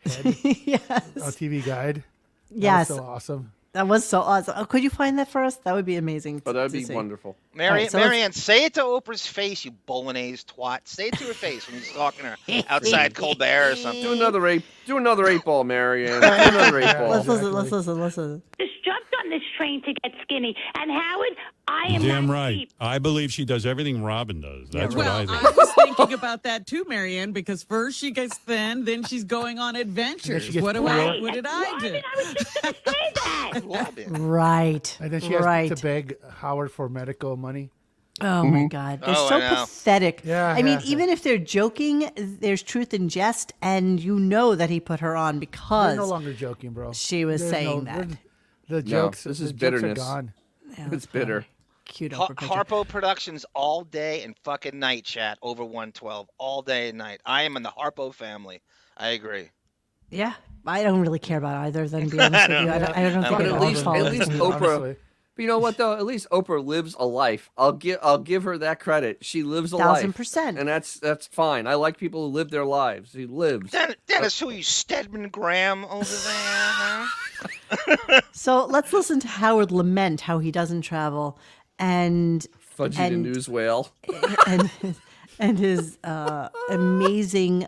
head Yes. on TV Guide? Yes. That was so awesome. That was so awesome. Oh, could you find that for us? That would be amazing. Oh, that would to be see. wonderful. right, so let's- Marianne, say it to Oprah's face, you bolonaise twat. Say it to her face when he's talking to her outside Colbert or something. Do another 8 ball, Marianne. Do another 8 ball. Let's listen. just jumped on this train to get skinny. And Howard, I am Damn not right. cheap. I believe she does everything Robin does. That's what I Well, think. I was thinking about that too, Marianne, because first she gets thin, then she's going on adventures. she gets What did poor. I do? Robin, I was just going to say that. Robin. Right. And then she has right. to beg Howard for medical money. Oh my God. They're Oh, so I know. pathetic. Yeah, I mean, yeah. even if they're joking, there's truth in jest, and you know that he put her on They're because no longer joking, bro. she was There's saying that. The jokes, this is the jokes are bitterness. gone. It's bitter. Cute Oprah picture. Harpo Productions all day and fucking night chat over 112 all day and night. I am in the Harpo family. I agree. Yeah. I don't really care about either of them, to be honest with you. I don't But think at I least- follow at them. least Honestly. Oprah. But you know what though? At least Oprah lives a life. I'll give her that credit. She lives a life. 1000%. And that's fine. I like people who live their lives. She lives. Dennis, who are you, Stedman Graham over there? Huh? So let's listen to Howard lament how he doesn't travel and Fudgy the news whale. and and his amazing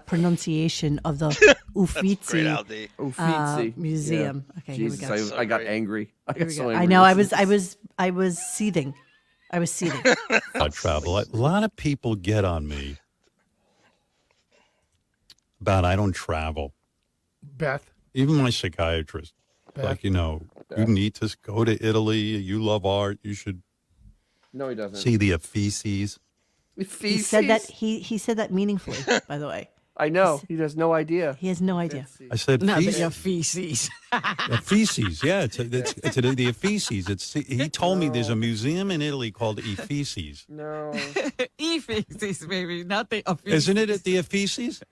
pronunciation of the Great, Uffizi Aldi. Uffizi. museum. Yeah. Okay, here we Jesus, go. I got great. angry. I got so angry. I know. I was seething. I was seething. About travel. A lot of people get on me about I don't travel. Beth. Even my psychiatrist. Like, you need to go to Italy. You love art. You should No, he doesn't. see the Uffizi's. He said that he said that meaningfully. By the way, I know. He has no idea. he has no idea. I said Not feces. the feces. Uffizi's. Yeah, it's the Uffizi's. He told me there's a museum in Italy called Uffizi's. No. E-feces, baby, not the Isn't it at the Uffizi's?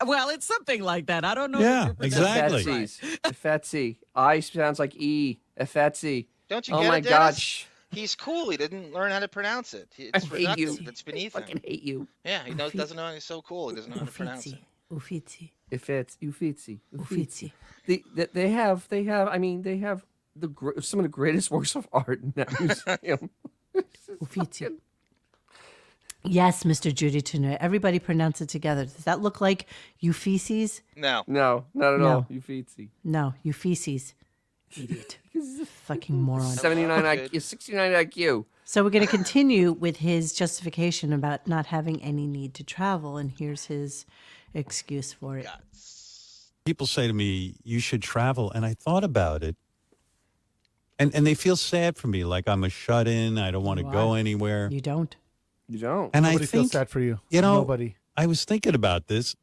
Well, it's something like that. I don't know. Yeah, if you're pronouncing exactly. it right. Fetsy. I sounds like E. Fetsy. Don't you Oh get my it, Dennis? gosh. He's cool. He didn't learn how to pronounce it. It's I hate you. reductive. It's beneath I fucking him. hate you. Yeah, he doesn't know. He's so cool. He doesn't know how to pronounce it. Uffizi. Uffizi. Uffizi. They have some of the greatest works of art in that museum. Uffizi. Yes, Mr. Judy Tenuta. Everybody pronounce it together. Does that look like Uffizi's? No. No, not at No. all. Uffizi. No, Uffizi's. Idiot. Fucking moron. 79 IQ, 69 IQ. So we're going to continue with his justification about not having any need to travel, and here's his excuse for it. People say to me, you should travel. And I thought about it. And they feel sad for me, like I'm a shut-in. I don't want to You go are. anywhere. You don't? You don't. And Nobody I feels think, sad for you. Nobody. Nobody. I was thinking about this.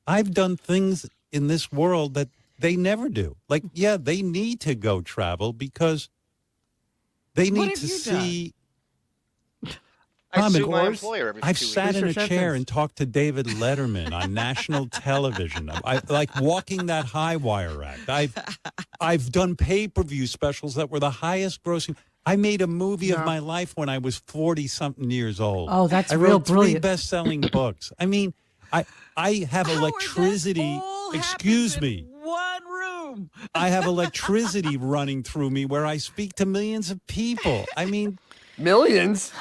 I've done things in this world that they never do. Like, yeah, they need to go travel because they What need have to you see. I Tom, sue and my employer every I've 2 weeks. sat in a Finish your chair sentence. and talked to David Letterman on national television. I like walking that high wire act. I've done pay-per-view specials that were the highest grossing. I made a movie of my life when I was 40-something years old. Oh, that's I real wrote 3 brilliant. best-selling books. I mean, I have Howard, electricity. that all Excuse happens me. in one room. I have electricity running through me where I speak to millions of people. I mean, Millions.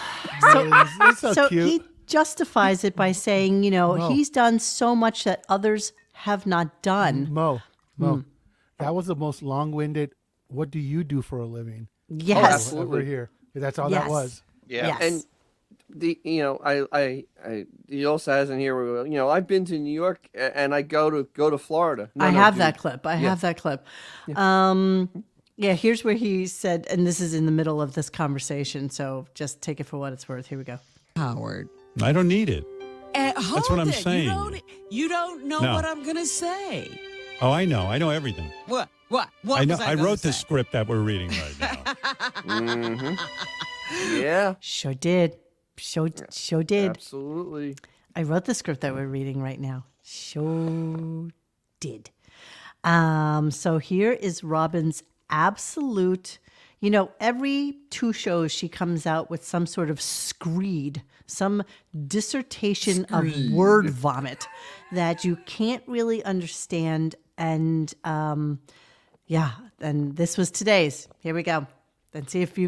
It's so So cute. he justifies it by saying, Mo. he's done so much that others have not done. Mo, that was the most long-winded. What do you do for a living? Yes. absolutely. Ever here. That's all Yes. that was. Yeah. Yes. And he also has in here. I've been to New York and I go to Florida. No, I no, have dude. that clip. I have that clip. Yeah, here's where he said, and this is in the middle of this conversation, so just take it for what it's worth. Here we go. Howard. I don't need it. Hold what I'm it. saying. You don't know No. what I'm going to say. Oh, I know. I know everything. What I know. was I gonna wrote the say? script that we're reading right now. Yeah, Sure did. Sure did. absolutely. I wrote the script that we're reading right now. Sure did. So here is Robin's absolute, every 2 shows she comes out with some sort of screed, some dissertation of word vomit that you can't really understand. And and this was today's. Here we go. And see if you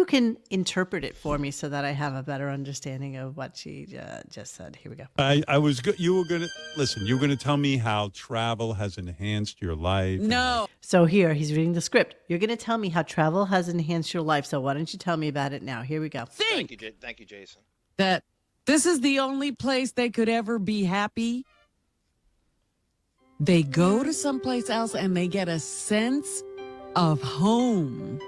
can interpret it for me so that I have a better understanding of what she just said. Here we go. I was. You were gonna listen. You were gonna tell me how travel has enhanced your life. No. So here, he's reading the script. You're going to tell me how travel has enhanced your life. So why don't you tell me about it now? Here we go. Thank you, Jason. That this is the only place they could ever be happy. They go to someplace else and they get a sense of home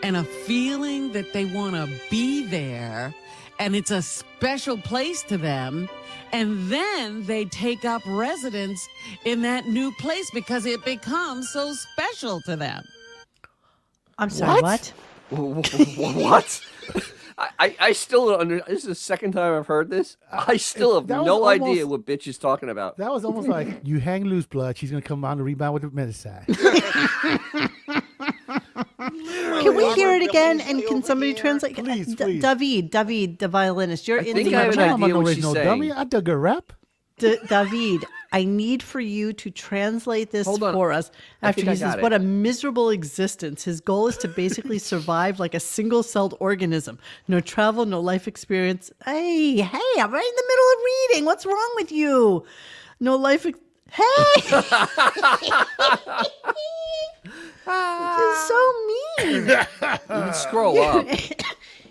and a feeling that they want to be there. And it's a special place to them. And then they take up residence in that new place because it becomes so special to them. I'm sorry, what? What? I still don't under. This is the second time I've heard this. I still have that was no almost- idea what bitch is talking about. That was almost like you hang loose, blood. She's gonna come on and rebound with the medicine. Can we hear it again? Billy's And can over somebody here. translate? Please. David, the violinist. You're I in think the I have an I'm idea no what raise she's no saying. dummy. I dug a rap. David, I need for you to translate this Hold on. for us. After think I he says, got it. what a miserable existence. His goal is to basically survive like a single-celled organism. No travel, no life experience. Hey, I'm right in the middle of reading. What's wrong with you? No life. Hey! You're so mean. You can scroll up.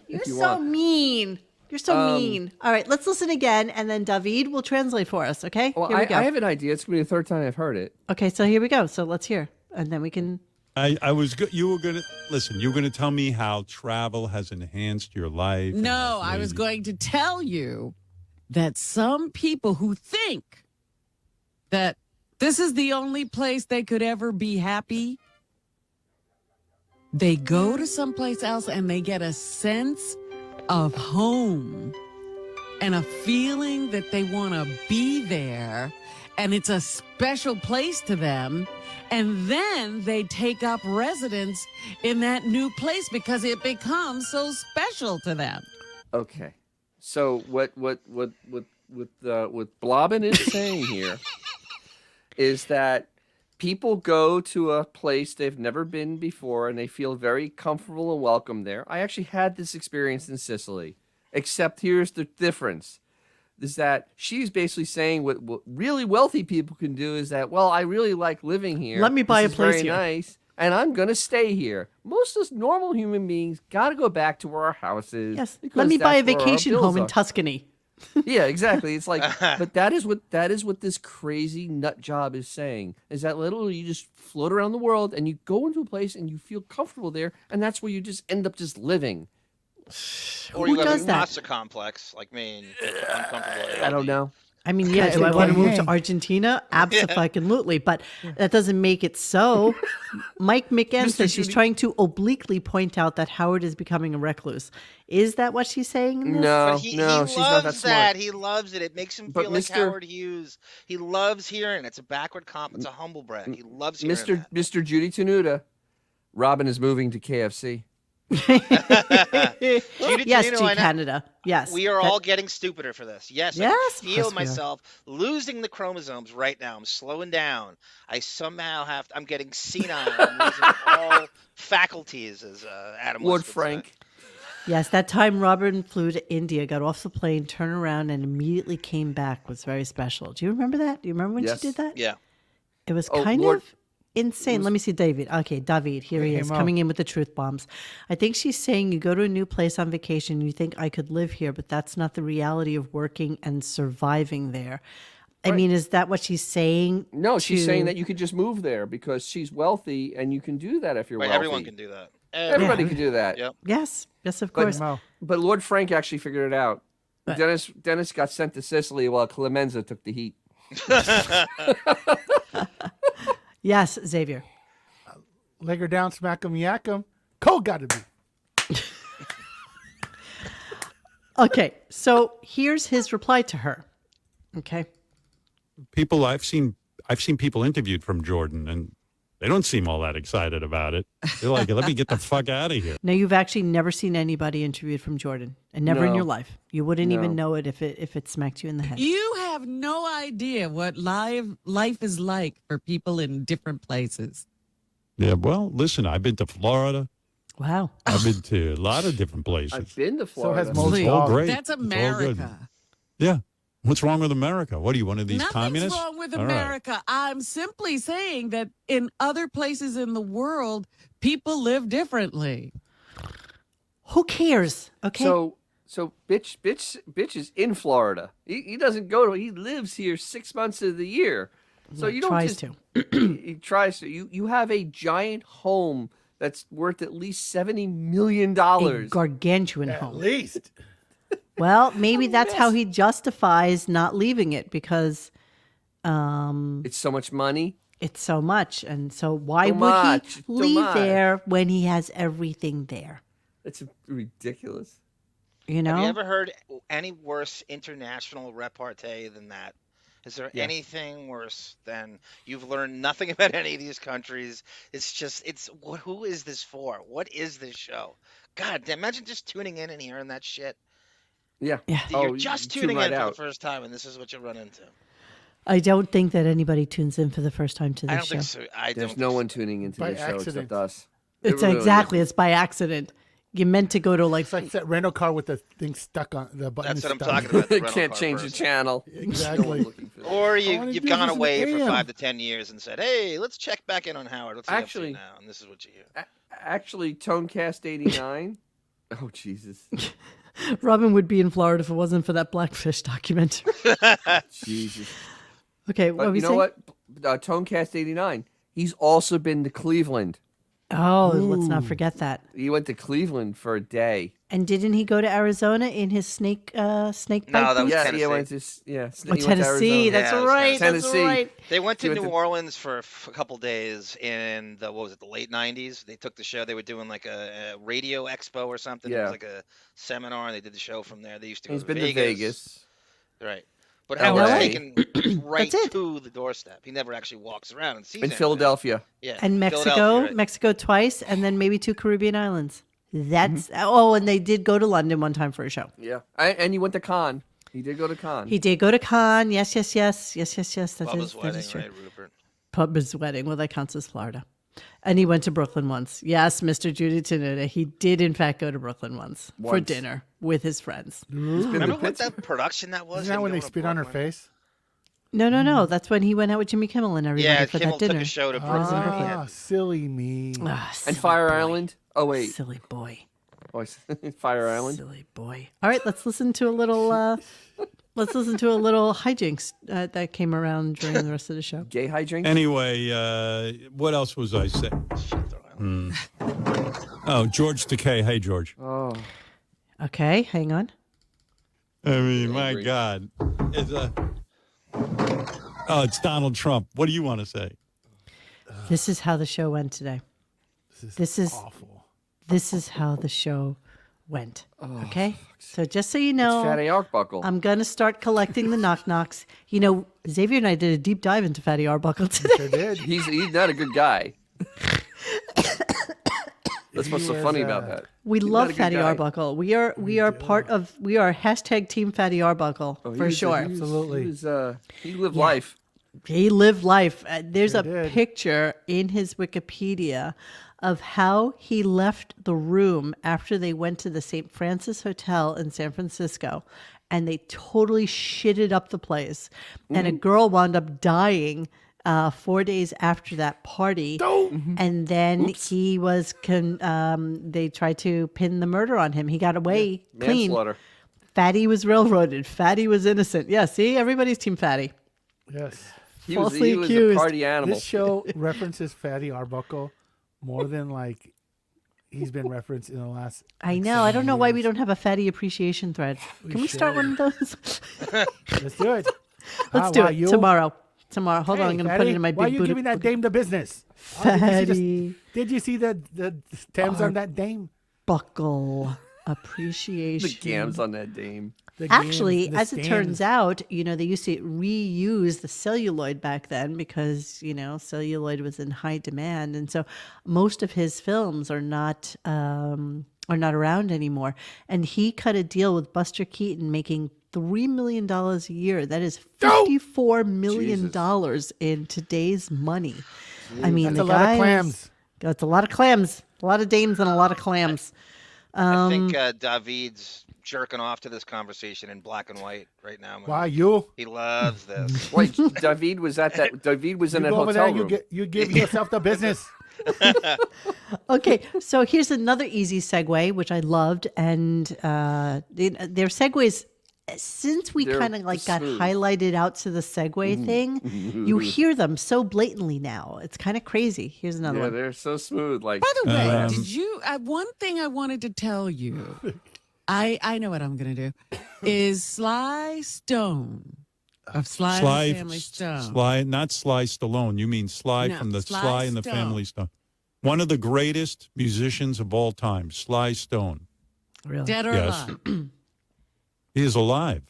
You're you so want. mean. You're so mean. All right, let's listen again, and then David will translate for us, okay? Well, Here we go. I have an idea. It's gonna be the third time I've heard it. Okay, so here we go. So let's hear, and then we can. I was. You were gonna listen. You were gonna tell me how travel has enhanced your life. and No, has I was made- going to tell you that some people who think that this is the only place they could ever be happy, they go to someplace else and they get a sense of home and a feeling that they want to be there. And it's a special place to them. And then they take up residence in that new place because it becomes so special to them. Okay. So what Blobbin is saying here is that people go to a place they've never been before and they feel very comfortable and welcome there. I actually had this experience in Sicily, except here's the difference. Is that she's basically saying what really wealthy people can do is that, well, I really like living here. Let me buy This a is place very here. nice, and I'm going to stay here. Most of us normal human beings got to go back to where our house is. Yes, because let me buy a that's where our vacation bills home in are. Tuscany. Yeah, exactly. It's like, but that is what this crazy nut job is saying. Is that literally you just float around the world and you go into a place and you feel comfortable there, and that's where you just end up just living. Or Who you have does a that? pasta complex like me and you feel uncomfortable. I don't know. I mean, yeah, do I want to move to Argentina? Absolutely, but that doesn't make it so. Mike McN says she's trying to obliquely point out that Howard is becoming a recluse. Is that what she's saying in this? No, But he she's not that loves smart. that. He loves it. It makes him But feel like Mr. Howard Hughes. He loves hearing it's a backward comp. It's a humble brag. He loves hearing that. Mr. Judy Tenuta, Robin is moving to KFC. Judy Yes, Tenuta, to I know- Canada. Yes. We are all getting stupider for this. Yes, I Yes, can of feel course we are. myself losing the chromosomes right now. I'm slowing down. I somehow I'm getting senile. I'm losing all faculties, as Adam Lord West would say. Frank. Yes, that time Robin flew to India, got off the plane, turned around, and immediately came back was very special. Do you remember that? Do you remember when Yes. she did that? Yeah. It was Oh, kind Lord- of insane. Let me see, David. Okay, David, here he is, coming in with the truth bombs. I think she's saying you go to a new place on vacation, you think I could live here, but that's not the reality of working and surviving there. I mean, is that what she's saying? No, she's saying that you could just move there because she's wealthy and you can do that if you're Right, wealthy. everyone can do that. Everybody can do that. Yep. Yes, of course. But Lord Frank actually figured it out. Dennis got sent to Sicily while Clemenza took the heat. Yes, Xavier. Leg her down, smack 'em, yak 'em. Cole got to be. Okay, so here's his reply to her. Okay. People I've seen people interviewed from Jordan, and they don't seem all that excited about it. They're like, let me get the fuck out of here. Now, you've actually never seen anybody interviewed from Jordan, and never in No. your life. You wouldn't even No. know it if it smacked you in the head. You have no idea what life is like for people in different places. Yeah, well, listen, I've been to Florida. Wow. I've been to a lot of different places. I've been to So Florida. has most It's all dogs. great. That's It's all good. America. Yeah. What's wrong with America? What are you, one of these Nothing's communists? wrong with All right. America. I'm simply saying that in other places in the world, people live differently. Who cares? Okay. So bitch is in Florida. He doesn't go to. He lives here 6 months of the year. So you don't tries just, to. He tries to. You have a giant home that's worth at least $70 million. A gargantuan At home. least. Well, maybe that's how he justifies not leaving it because It's so much money. it's so much. And so why So would much, he so leave much. there when he has everything there? It's ridiculous. You know? Have you ever heard any worse international repartee than that? Is there Yeah. anything worse than you've learned nothing about any of these countries? Who is this for? What is this show? God, imagine just tuning in and hearing that shit. Yeah. Yeah. You're just tune tuning right in for out. the first time, and this is what you run into. I don't think that anybody tunes in for the first time to this I don't show. think so. There's no one tuning into By this show accident. except us. It's It really exactly. is. It's by accident. You meant to go to like It's like that rental car with the thing stuck on the button. That's is what I'm stuck. talking about. the You rental can't car change the person. channel. Exactly. Looking for that. Or I wanna you've do gone this in away the for AM. 5 to 10 years and said, "Hey, let's check back in on Howard. Let's see Actually- now." And this is what you hear. Actually, Tonecast 89. Oh Jesus. Robin would be in Florida if it wasn't for that Blackfish documentary. Jesus. Okay, what But were you you know saying? what? Tonecast 89. He's also been to Cleveland. Oh, let's not forget that. He went to Cleveland for a day. And didn't he go to Arizona in his snake bite that was boots? Yeah, Tennessee. he went to Oh, he went to Tennessee. Arizona. That's Yeah, it was right. That's Tennessee. right. They went to He went New to- Orleans for a couple days in the the late '90s. They took the show. They were doing like a radio expo or something. It Yeah. was like a seminar, and they did the show from there. They used to go He's to been Vegas. to Vegas. Right. But LA. Howard's taken right That's it. to the doorstep. He never actually walks around and sees In anything. Philadelphia. Yeah. And Philadelphia, Mexico, right. Mexico twice, and then maybe 2 Caribbean islands. That's oh, and they did go to London one time for a show. Yeah. And he went to Cannes. He did go to Cannes. He did go to Cannes. Yes. That Bubba's is wedding, true. right, Rupert? Bubba's wedding. Well, that counts as Florida. And he went to Brooklyn once. Yes, Mr. Judy Tenuta. He did, in fact, go to Brooklyn once for Once. dinner with his friends. Remember what that production that was? Isn't that him when they going to spit on her Brooklyn? face? No. That's when he went out with Jimmy Kimmel and everybody Yeah, for Kimmel that took dinner. a show to Brooklyn. Ah, silly me. Ah, And silly Fire boy. Island. Oh wait. Silly boy. Oh, Fire Island. Silly boy. All right, let's listen to a little. Let's listen to a little hijinks that came around during the rest of the show. Gay hijinks. Anyway, what else was I saying? Oh, George Takei. Hey, George. Oh. Okay, hang on. I mean, my Angry. God. Oh, it's Donald Trump. What do you want to say? This is how the show went today. This is awful. This is how the show went. Okay? So just so you know, Fatty Arbuckle. I'm going to start collecting the knock-knocks. You know, Xavier and I did a deep dive into Fatty Arbuckle today. Sure did. He's not a good guy. That's what's so funny about that. We He's love not a good Fatty guy. Arbuckle. We are hashtag Team Fatty Arbuckle Oh, for sure. Absolutely. He lived life. He lived life. There's Sure a did. picture in his Wikipedia of how he left the room after they went to the St. Francis Hotel in San Francisco, and they totally shitted up the place. And a girl wound up dying 4 days after that party. And then he was, they tried to pin the murder on him. He got away clean. Manslaughter. Fatty was railroaded. Fatty was innocent. Yeah, see, everybody's Team Fatty. Yes. He was Falsely a accused. party animal. This show references Fatty Arbuckle more than like he's been referenced in the last. I know. I don't know why we don't have a fatty appreciation thread. Can we start one of those? Let's do it. Let's do it tomorrow. Tomorrow. Hold on. I'm going to put it in my big Why are you booty. giving that dame the business? Fatty Did you see the stems on that dame? buckle appreciation. The gams on that dame. The Actually, games, the as it turns stands. out, you know, they used to reuse the celluloid back then because, you know, celluloid was in high demand. And so most of his films are not around anymore. And he cut a deal with Buster Keaton making $3 million a year. That is $54 million in today's money. I mean, That's the a lot of guy clams. That's a lot of clams, a lot of dames and a lot of clams. I think David's jerking off to this conversation in black and white right now. Why you? He loves this. Wait, David was at that. David was in You that go over hotel there, room. you give yourself the business. Okay, so here's another easy segue, which I loved, and their segues. Since we They're kind of like got smooth. highlighted out to the segue thing, you hear them so blatantly now. It's kind of crazy. Here's another Yeah, one. they're so smooth. Like, By the way, did you? One thing I wanted to tell you, I know what I'm going to do, is Sly Stone of Sly and the Family Stone. Sly, not Sly Stallone. You mean Sly No, from the Sly Sly and the Stone. Family Stone. One of the greatest musicians of all time, Sly Stone. Really? Dead or Yes. alive? He is alive.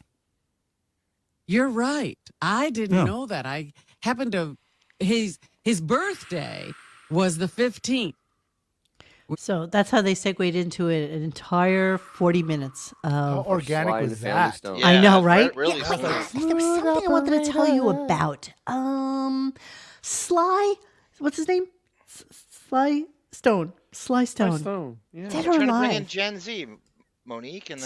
You're right. I didn't Yeah. know that. I happened to his birthday was the 15th. So that's how they segued into it, an entire 40 minutes. How Of, organic Sly and was the Family that? Stone. I know, right? Really Yeah, smooth. there was something I wanted to tell you about. Sly, what's his name? Sly Stone. Sly Stone. Stone. Yeah. Dead or Trying to bring in alive. Gen Z, Monique, and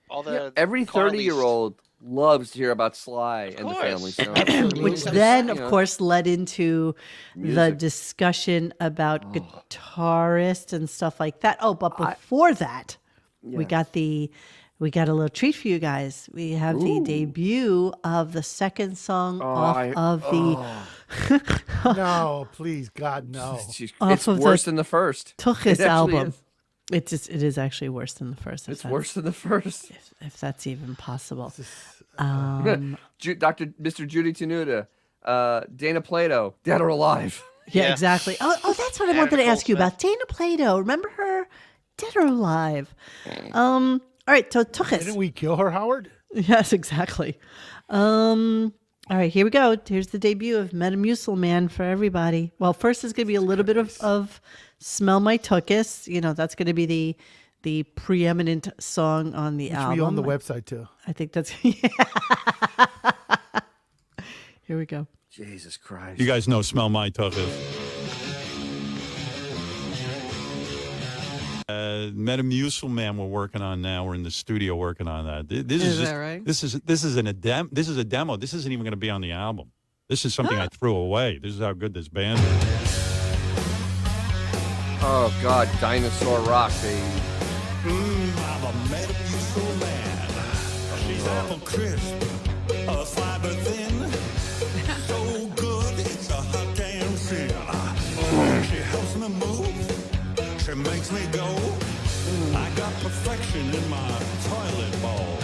all the Every Carlys. 30-year-old loves to hear about Sly and the course. Family Stone. Which So, then, you of know, course, led into the music. discussion about Guitarist and stuff like that. Oh, but before that, we got a little treat for you guys. We have the debut of the second song of the No, please, God, no. It's of the worse than the first. Tuchis It actually album. is. It is actually worse than the first. It's worse than the first. if that's even possible. Mr. Judy Tenuta, Dana Plato, dead or alive. Yeah, Yeah. exactly. Oh, that's what I Anna wanted to Nicole ask you Smith. about. Dana Plato. Remember her? Dead or alive? All right, so Tuchis. Didn't we kill her, Howard? Yes, exactly. All right, here we go. Here's the debut of Metamucil Man for everybody. Well, first is going to be a little bit of Smell My Tuchus. You know, that's going to be the preeminent song on the Which album. we own the website too. I think that's... Here we go. Jesus Christ. You guys know Smell My Tuchus. Metamucil Man we're working on now. We're in the studio working on that. This Is is that right? This is a demo. This isn't even going to be on the album. This is something I threw away. This is how good this band is. Oh, God. Dinosaur Rock, baby. I'm a Metamucil Man. She's apple crisp, a fiber thin. So good, it's a hot damn sin. She helps me move. She makes me go. I got perfection in my toilet bowl.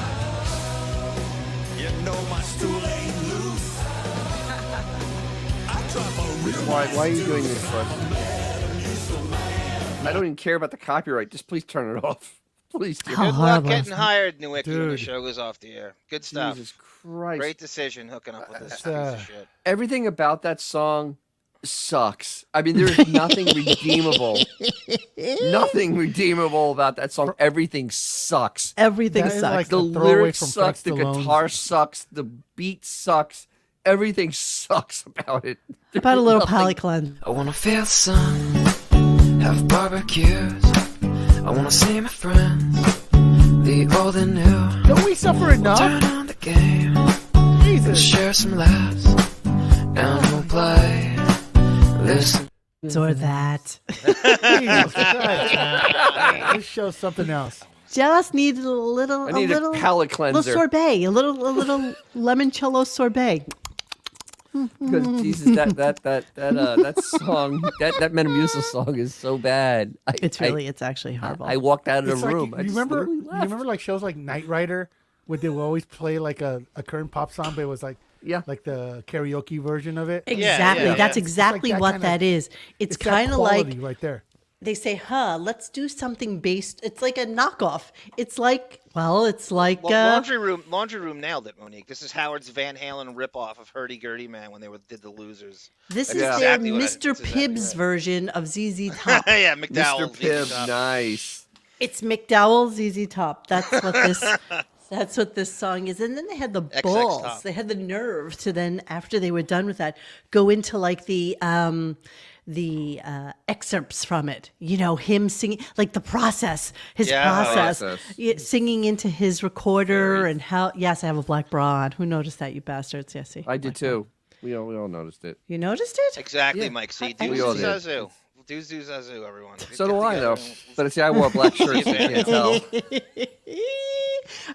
You know my stool ain't loose. I drop a real Why are you doing this for us? I don't even care about the copyright. Just please turn it off. Please do. How Good luck horrible. getting hired, Newicki, when the Dude. show goes off the air. Good stuff. Jesus Christ. Great decision hooking up with this piece of shit. Everything about that song sucks. I mean, there's nothing redeemable. Nothing redeemable about that song. Everything sucks. Everything That is sucks. like The a throwaway lyrics from sucks. The Frank Stallone's- guitar sucks. The beat sucks. Everything sucks about it. How about a little Nothing- palate cleanse? I wanna feel the sun, have barbecues. I wanna see my friends, the old and new. Don't we suffer enough? Turn on the game and Jesus. share some laughs. And we'll play, listen. Or that. Jesus Christ. This show's something else. Just need a little, I need a palate cleanser. little sorbet, a little limoncello sorbet. Because Jesus, that song, that Metamucil song is so bad. It's actually horrible. I walked out of the It's like, room. I you just remember? literally You left. remember like shows like Knight Rider, where they would always play like a current pop song, but it was like like the karaoke version of it. Exactly. yeah, That's yeah. exactly It's like that what kinda- that is. It's that kind of like quality right there. they say, let's do something based. It's like a knockoff. It's like, it's like Laundry Room nailed it, Monique. This is Howard's Van Halen ripoff of Hurdy Gurdy Man when they did the Losers. this That's is exactly their what Mr. that's exactly Pibbs right. version of ZZ Top. Yeah, Mr. McDowell. Pibb, nice. It's McDowell ZZ Top. That's what this. That's what this song is. And then they had the XX balls. Top. They had the nerve to then, after they were done with that, go into like the excerpts from it. You know, him singing, like the process, his process, singing into his recorder and how. Yes, I have a black bra on. Who noticed that? You bastards. Yes, see. I did too. We all noticed it. You noticed it? Exactly, Yeah. Mike. See, We all Doozy did. Zazu. Doozy Zazu, everyone. So do I, though. But see, I wore black shirts. You can't tell.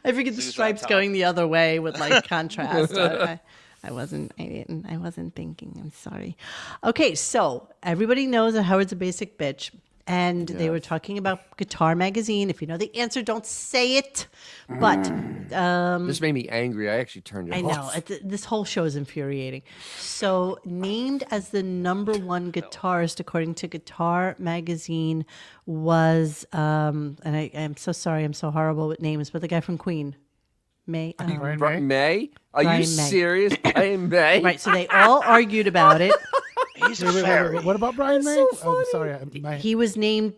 I figured the Zeus on stripes top. going the other way with like contrast. I wasn't thinking. I'm sorry. Okay, so everybody knows that Howard's a basic bitch. And they were talking about Guitar Magazine. If you know the answer, don't say it. But This made me angry. I actually turned it I know off. this whole show is infuriating. So, named as the #1 guitarist according to Guitar Magazine was, and I'm so sorry, I'm so horrible with names, but the guy from Queen, May. Brian May? May? Are Brian you May. serious? Brian May? Right. So they all argued about it. He's a Wait, fairy. what about Brian May? Oh, sorry. He was named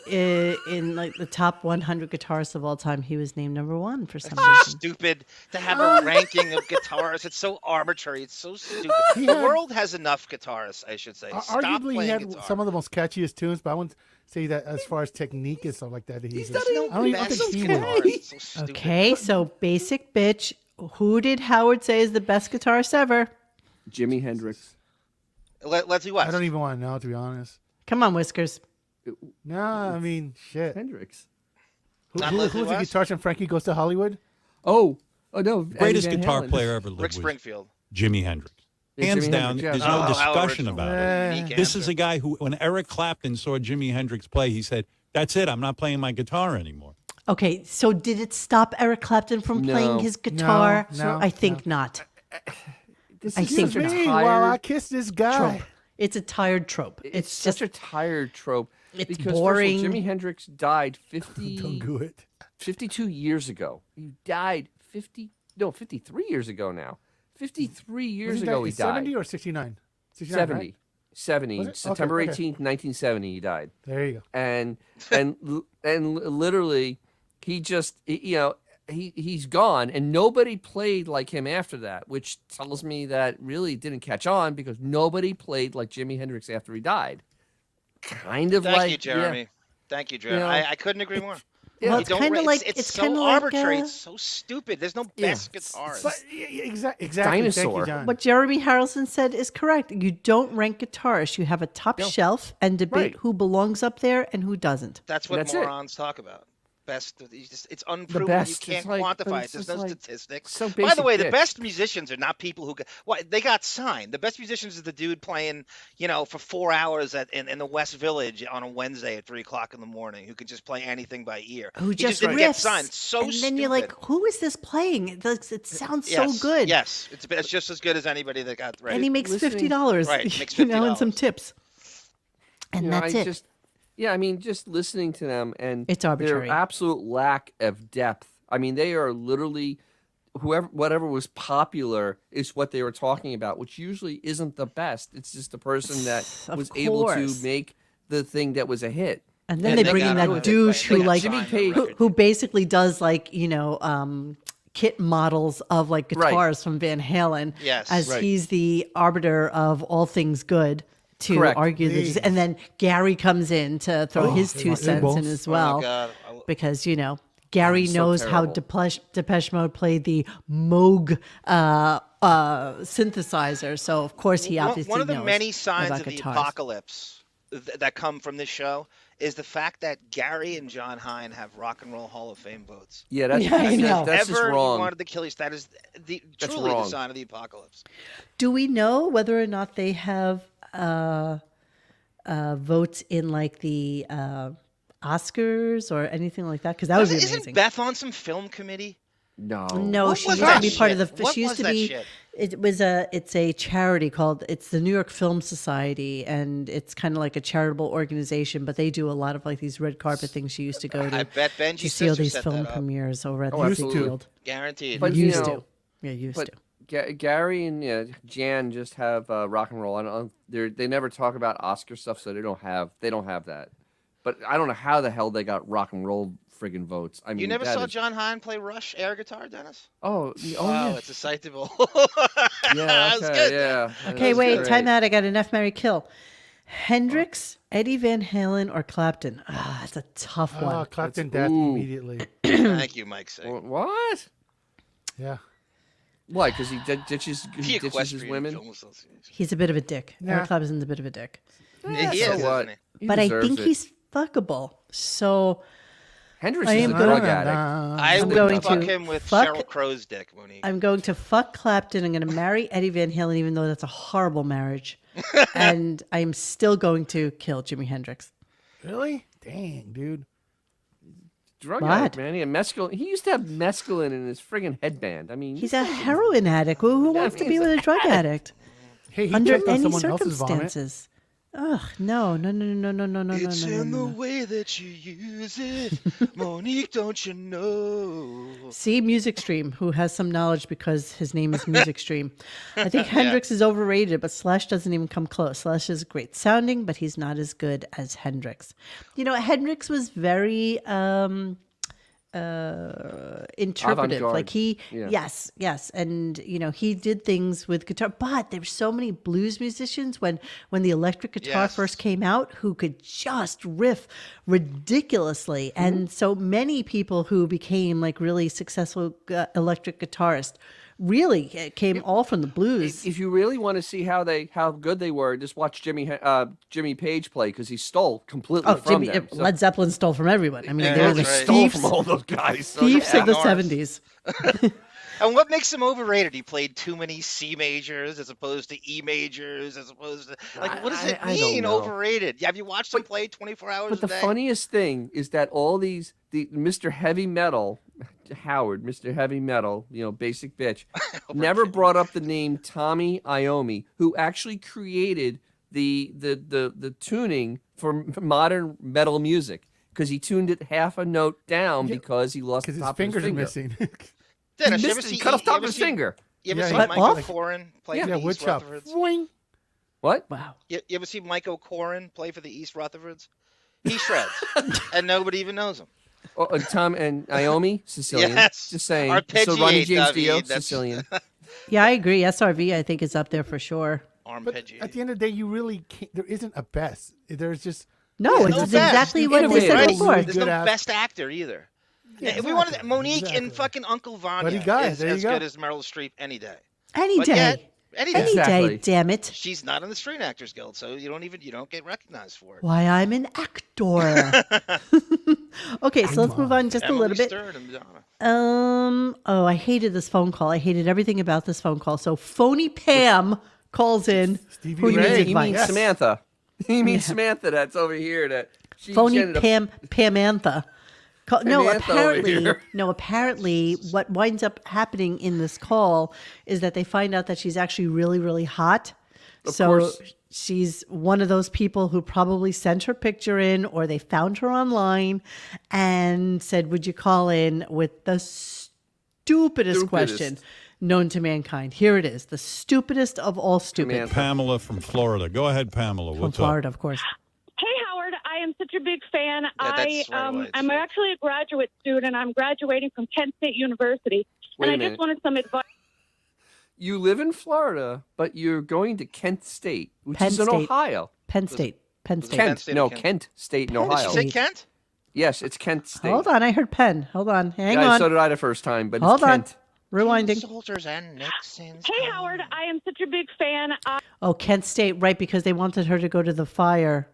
in like the top 100 guitarists of all time. He was named #1 for some reason. Stupid to have a ranking of guitarists. It's so arbitrary. It's so stupid. The world has enough guitarists, I should say. Stop Arguably, he playing had guitar. some of the most catchiest tunes, but I wouldn't say that as far as technique and stuff like that. He's There's no I don't even best think he would. guitarist. So stupid. Okay, so basic bitch. Who did Howard say is the best guitarist ever? Jimi Hendrix. Leslie West. I don't even want to know, to be honest. Come on, Whiskers. No, I mean, shit. Hendrix. Not Who Leslie was the West? guitarist in Frankie Goes to Hollywood? Oh no. Greatest Eddie Van guitar Halen. player ever lived Rick was Springfield. Jimi Hendrix. Yeah, Hands Jimi down, Hendrix, yeah. there's Oh, no how discussion original. about it. Unique This answer. is a guy who, when Eric Clapton saw Jimi Hendrix play, he said, "That's it. I'm not playing my guitar anymore." Okay, so did it stop Eric Clapton from No. playing his guitar? No, I think not. This I is think such a not. Me, while I tired. kiss this guy. Trope. It's a tired trope. It's such a tired trope. It's because boring. First of all, Jimi Hendrix died Don't do it. 52 years ago. He died 53 years ago now. 53 years ago he died. 70 or 69? 69, 70. right? 70. Was it? September Okay, 18th, 1970 he died. There you go. And literally he just he's gone and nobody played like him after that, which tells me that really didn't catch on because nobody played like Jimi Hendrix after he died. Kind of Thank like you, Jeremy. yeah. Thank you, Jeremy. You know, I couldn't agree more. Yeah. Well, You it's don't kind of ra- like it's kind so of like arbitrary. It's so stupid. There's no best guitarist. But exactly. Dinosaur. Thank you, John. what Jeremy Harrelson said is correct. You don't rank guitarists. You have a top shelf and debate Right. who belongs up there and who doesn't. That's what That's it. morons talk about. best. It's The unproven. best. You can't It's like, but quantify it. it's There's just no like statistics. so By the basic way, the bitch. best musicians are not people who they got signed. The best musicians is the dude playing, for 4 hours in the West Village on a Wednesday at 3 o'clock in the morning, who can just play anything by ear. Who He just didn't riffs, get signed. It's so and then stupid. you're like, who is this playing? It sounds so Yes, good. Yes, it's just as good as anybody that got right. And he makes Listening- $50, Right, makes and some $50. tips. And that's it. Just listening to them and It's arbitrary. their absolute lack of depth. I mean, they are literally whatever was popular is what they were talking about, which usually isn't the best. It's just the person that Of was able to course. make the thing that was a hit. And then And they they bring got in away that with it, douche right? who They got like signed Jimmy the record. who basically does like kit models of like Right. guitars from Van Halen, Yes. as Right. he's the arbiter of all things good to Correct. argue Please. and then Gary comes in to throw his my 2 cents in eyeballs. as Oh, well, God. because Gary so knows how terrible. Depeche Mode played the Moog synthesizer, so of course he obviously One of the knows many signs about of the guitars. apocalypse that come from this show is the fact that Gary and John Hine have Rock and Roll Hall of Fame votes. Yeah, that's, Yeah, I know. that's just Ever you wrong. wanted to kill that is That's truly the wrong. sign of the apocalypse. Do we know whether or not they have votes in like the Oscars or anything like that? Because that would be amazing. Isn't Beth on some film committee? No. No, What she was used to that be part of shit? the. What She used was to that be. shit? It's a charity called. It's the New York Film Society, and it's kind of like a charitable organization. But they do a lot of like these red carpet things. She used to go to I bet to Benji's see all sister these set film that up. premieres over at Oh, the absolutely. field. Guaranteed. But Used you know, to. Yeah, used but to. Gary and Jan just have rock and roll. I don't. They never talk about Oscar stuff, so they don't have that. But I don't know how the hell they got rock and roll friggin' votes. I mean, You never that saw is- John Hine play Rush air guitar, Dennis? Oh, Wow, yeah. it's a sight to behold. Yeah, That was okay, good. yeah. Okay, That's wait, great. time out. I got an F, Marry, Kill. Hendrix, Eddie Van Halen, or Clapton? Ah, it's a tough one. Clapton death ooh. immediately. Thank you, Mike. Say. What? Yeah. Why? Because he ditches The his Equestrian women. Film Association. He's a bit of a dick. Nah. Eric Clapton's a bit of a dick. Yeah, he so is, what? isn't he? He But I deserves think it. he's fuckable. So Hendrix I is am a gonna- drug addict. I I'm would going fuck to him with fuck- Sheryl Crow's dick, Monique. I'm going to fuck Clapton. I'm going to marry Eddie Van Halen, even though that's a horrible marriage. And I'm still going to kill Jimi Hendrix. Really? Dang, dude. Drug What? addict, man. He had mescaline. He used to have mescaline in his friggin' headband. I mean, He's a heroin addict. Who wants to be with a drug addict? Hey, he Under checked on any someone else's vomit. circumstances. Ugh, no. It's in the No. way that you use it, Monique. Don't you know? See, Music Stream, who has some knowledge because his name is Music Stream. I think Hendrix is overrated, but Slash doesn't even come close. Slash is great sounding, but he's not as good as Hendrix. Hendrix was very interpretive. Avant-garde. Like he, Yeah. yes, and he did things with guitar. But there were so many blues musicians when the electric guitar Yes. first came out who could just riff ridiculously, and so many people who became like really successful electric guitarists really came all from the blues. if you really want to see how good they were, just watch Jimmy Page play because he stole completely from them. So Led Zeppelin stole from everyone. I mean, Yeah, they were the that's right. stole thieves, from all those guys. So, thieves yeah. of the Norris. 70s. And what makes him overrated? He played too many C majors as opposed to E majors, as opposed to what does it I don't mean? know. Overrated? Have you watched him play 24 hours But a the day? funniest thing is that all the Mr. Heavy Metal, Howard, Mr. Heavy Metal, basic bitch, never brought up the name Tommy Iommi, who actually created the tuning for modern metal music because he tuned it half a note down because he lost the Because his top fingers of are his finger. missing. Dennis, He you missed ever it. see He cut off you top ever of his see- finger. You ever Yeah, see What? Michael Off? Corin play Yeah, for the wood East chop. Rutherfords? Boing. What? Wow. You ever see Michael Corin play for the East Rutherfords? He shreds, and nobody even knows him. Oh, Tom and Iommi, Sicilian. Yes. Just saying. So Arpeggiate, Ronnie James David, Dio, that's- Sicilian. Yeah, I agree. SRV, I think, is up there for sure. But at the end of the day, you really can't. There isn't a best. There's just No, Yeah, it's no just best. exactly what they said Innovative. before. Right. There's no Good ass- best actor either. Yeah, If we wanted exactly, Monique exactly. and fucking Uncle Buddy Vanya Guy, is there you as go. good as Meryl Streep any day. Any But day. yet, Any day. Any Exactly. day, damn it. She's not in the Screen Actors Guild, so you don't get recognized for it. Why, I'm an actor. Okay, so let's move on just Emily a little bit. Stern and Madonna. Oh, I hated this phone call. I hated everything about this phone call. So phony Pam calls in. Stevie who Ray. needs He advice. means Samantha. He means Samantha. That's over here. That she Phony ended up- Pamantha. No, Pamantha over apparently, what winds up happening in this call is that they find out that she's actually really, really hot. Of So course. she's one of those people who probably sent her picture in, or they found her online and said, "Would you call in with the stupidest question known to mankind?" Here it is, the stupidest of all stupid. Samantha. Pamela from Florida. Go ahead, Pamela. From What's Florida, of course. Hey, Howard, I am such a big fan. that's right away. I'm actually a graduate student. I'm graduating from Kent State University. Wait a and I minute. just wanted some advice. You live in Florida, but you're going to Kent State, which Penn is in State. Ohio. Penn State. Penn Kent. State or No, Kent? Kent State in Did Ohio. you say Kent? Yes, it's Kent State. Hold on, I heard Penn. Hold on, hang Yeah, on. so did I the first time, but Hold it's on. Kent. Rewinding. Soldiers and Nixons. Hey, Howard, I am such a big fan. Oh, Kent State, right, because they wanted her to go to the fire.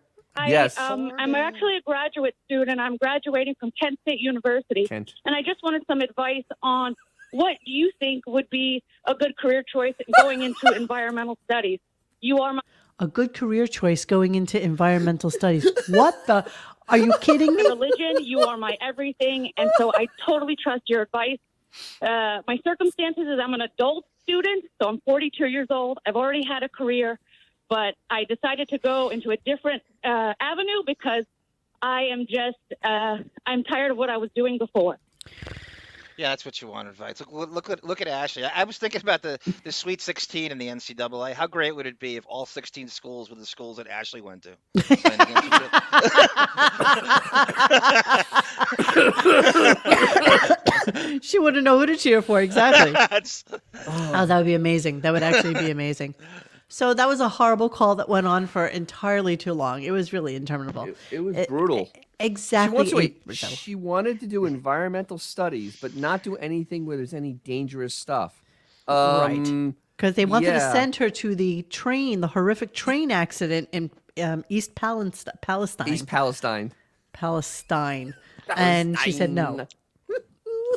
Yes. I'm actually a graduate student. I'm graduating from Kent State University. Kent. And I just wanted some advice on what do you think would be a good career choice in going into environmental studies? You are my A good career choice going into environmental studies. What the? Are you kidding me? religion. You are my everything. And so I totally trust your advice. My circumstances is I'm an adult student, so I'm 42 years old. I've already had a career, but I decided to go into a different avenue because I am just I'm tired of what I was doing before. Yeah, that's what you want advice. Look at Ashley. I was thinking about the Sweet 16 in the NCAA. How great would it be if all 16 schools were the schools that Ashley went to? She wouldn't know who to cheer for, exactly. That's- Oh, that would be amazing. That would actually be amazing. So that was a horrible call that went on for entirely too long. It was really interminable. It was brutal. Exactly. She wanted to do environmental studies, but not do anything where there's any dangerous stuff. Right. Because they wanted to yeah. send her to the horrific train accident in East Palestine. East Palestine. Palestine. And she said no.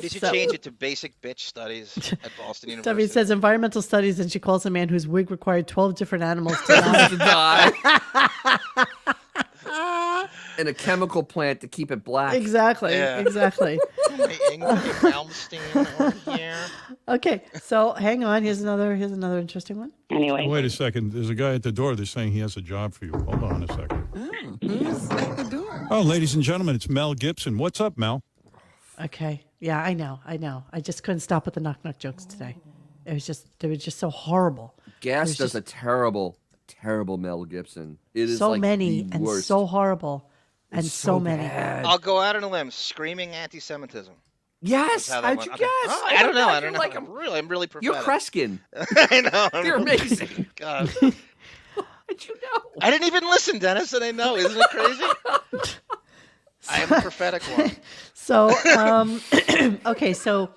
Did you change it to basic bitch studies at Boston University? Debbie says environmental studies, and she calls a man whose wig required 12 different animals to die. To die. And a chemical plant to keep it black. Exactly. Yeah. Exactly. My Ingrid Malmsteen over here. Okay, so hang on. Here's another interesting one. Anyway. Wait a second. There's a guy at the door. They're saying he has a job for you. Hold on a second. Who's at the door? Oh, ladies and gentlemen, it's Mel Gibson. What's up, Mel? Okay. Yeah, I know. I just couldn't stop with the knock jokes today. They were just so horrible. Gas It does was a terrible Mel Gibson. It is so like many the and worst. so horrible and It's so many. bad. I'll go out on a limb. Screaming anti-Semitism. Yes, That's how that how'd went. you Okay. guess? Oh, I don't know. I You're don't know. like I'm really prophetic. You're Kreskin. I know. You're amazing. God. How'd you know? I didn't even listen, Dennis, and I know. Isn't it crazy? I am a prophetic one. So, okay, so